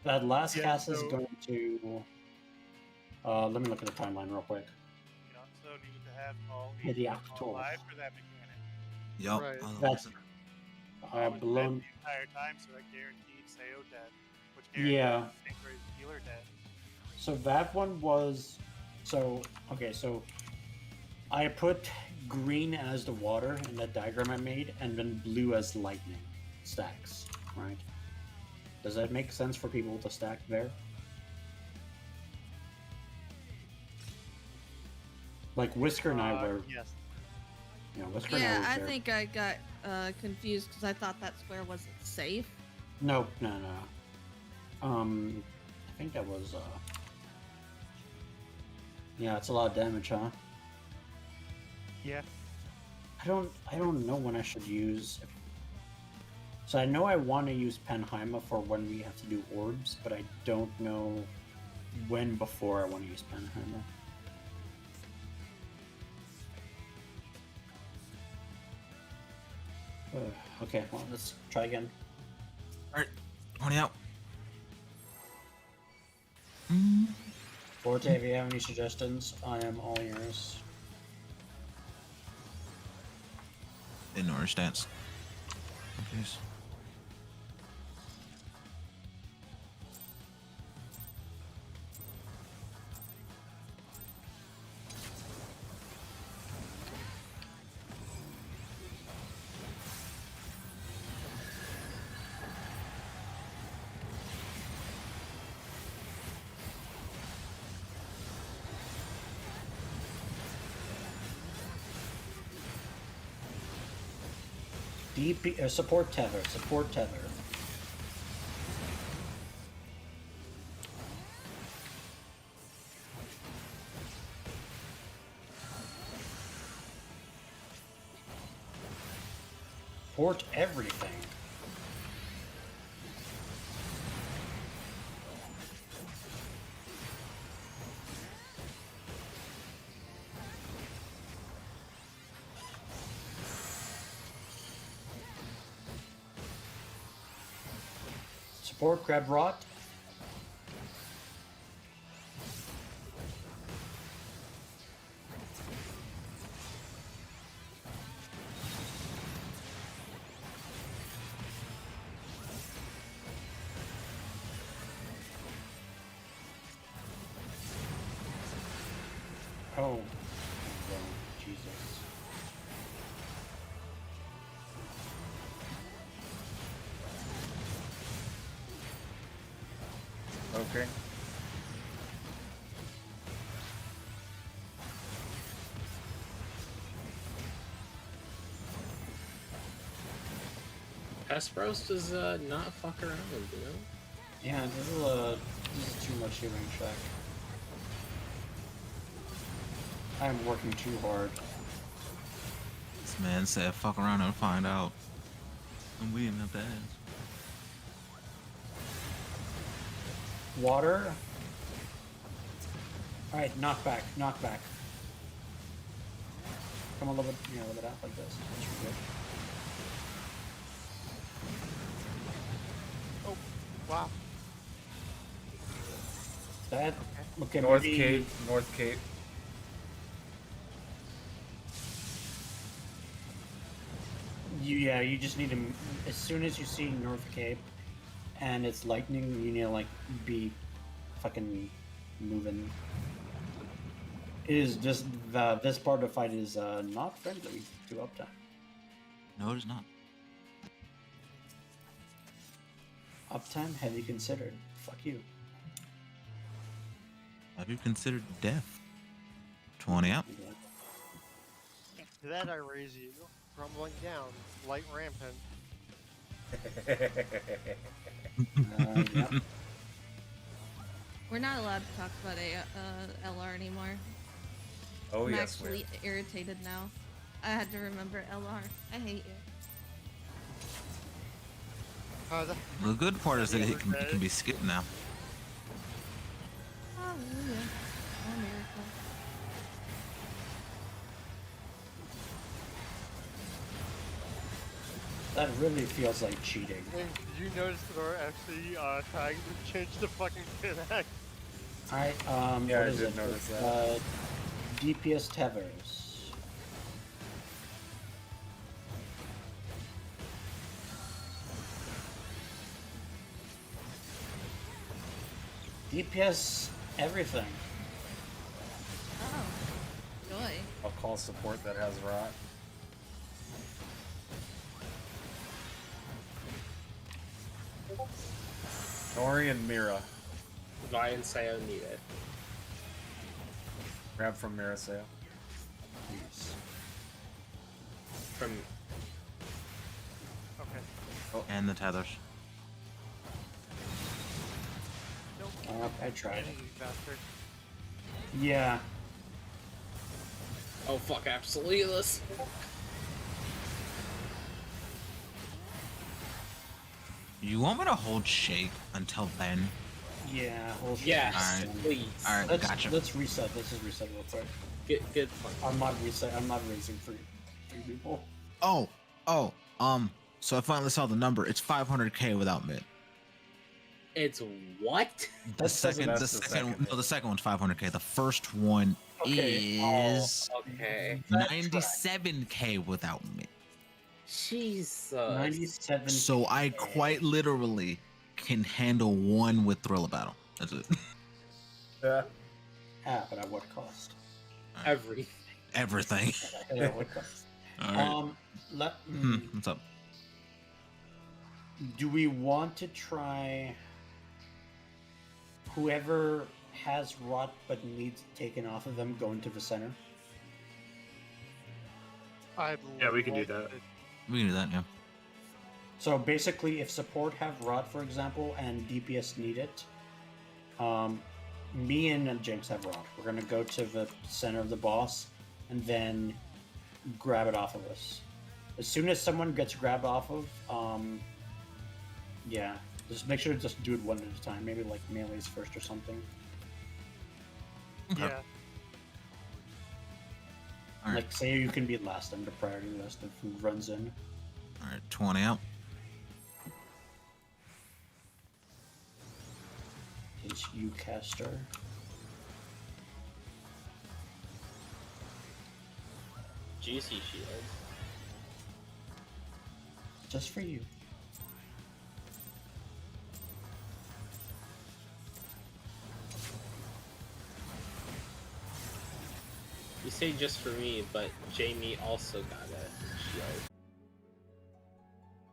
That last Yeah, cast is so- going to let me look at the timeline real quick. You also need to have all Yeah, the 8 October. alive for that mechanic. Yup. Right. Otherwise- I was Blown. dead the entire time, so that guaranteed Sayo dead, which Yeah. guaranteed Sacred Healer dead. So that one was okay, so I put green as the water in that diagram I made, and then blue as lightning stacks, right? Does that make sense for people to stack there? Like Whisker and I were, yes. you know, Whisker and I Yeah, was I there. think I got confused because I thought that square wasn't safe. No. I think that was yeah, it's a lot of damage, huh? Yeah. I don't know when I should use. So I know I want to use Penheima for when we have to do orbs, but I don't know when before I want to use Penheima. Okay, well, let's try again. Alright. Horny out. Forte, if you have any suggestions, I am all yours. Ignore stance. Please. DP, support tether, support tether. Support everything. Support grab rot. Oh, Jesus. okay. Hesperos does not fuck around, you know? Yeah, this is too much healing check. I'm working too hard. This man said, fuck around and find out. And we didn't have to ask. Water. Alright, knock back. Come a little bit, a little bit out like this. That should be good. Oh, wow. That, okay, North maybe- Cape, North Cape. You just need to, as soon as you see North Cape and it's lightning, you need to like be fucking moving. It is just this part of the fight is not friendly to Uptime. No, it is not. Uptime, have you considered? Fuck you. Have you considered death? 20 out. To that I raise you, crumbling down, light rampant. Yep. We're not allowed to talk about LR anymore. Oh I'm yes, actually irritated now. I had to remember LR. I hate you. The good part is that it can be skipped now. Hallelujah. Oh, miracle. That really feels like cheating. And did you notice that our FC tag changed to fucking Connect? Alright, Yeah, what I is did it? notice that. DPS Tethers. DPS everything. Oh, joy. I'll call support that has rot. Nori and Mira. Vi and Sayo need it. Grab from Mira Sayo. Yes. From Okay. And the tethers. Nope. I tried. You bastard. Yeah. oh fuck, Absolutus. You want me to hold shake until then? Yeah. Hold Yes, Alright. please. Alright, Let's, gotcha. let's reset. Let's just reset real quick. Good point. I'm not reset. I'm not raising three people. Oh, so I finally saw the number. It's 500k without mid. It's what? The That second, doesn't- the That's the second, second no, the second one's 500k. The first one Okay, is Okay. 97k without mid. Jesus. 97. So I quite literally can handle one with Thriller Battle. That's it. Yeah. But at what cost? Everything. Everything. At what cost? All right. What's up? Do we want to try whoever has rot but needs taken off of them going to the center? Yeah, we can do that. We can do that, yeah. So basically, if support have rot, for example, and DPS need it, me and Jinx have rot. We're gonna go to the center of the boss and then grab it off of us. As soon as someone gets grabbed off of, yeah, just make sure to just do it one at a time. Maybe like melee's first or something. Okay. Yeah. All right. Like say you can be last on the priority list of who runs in. All right, 20 out. HU caster. Juicy shield. Just for you. You say just for me, but Jamie also got a shield.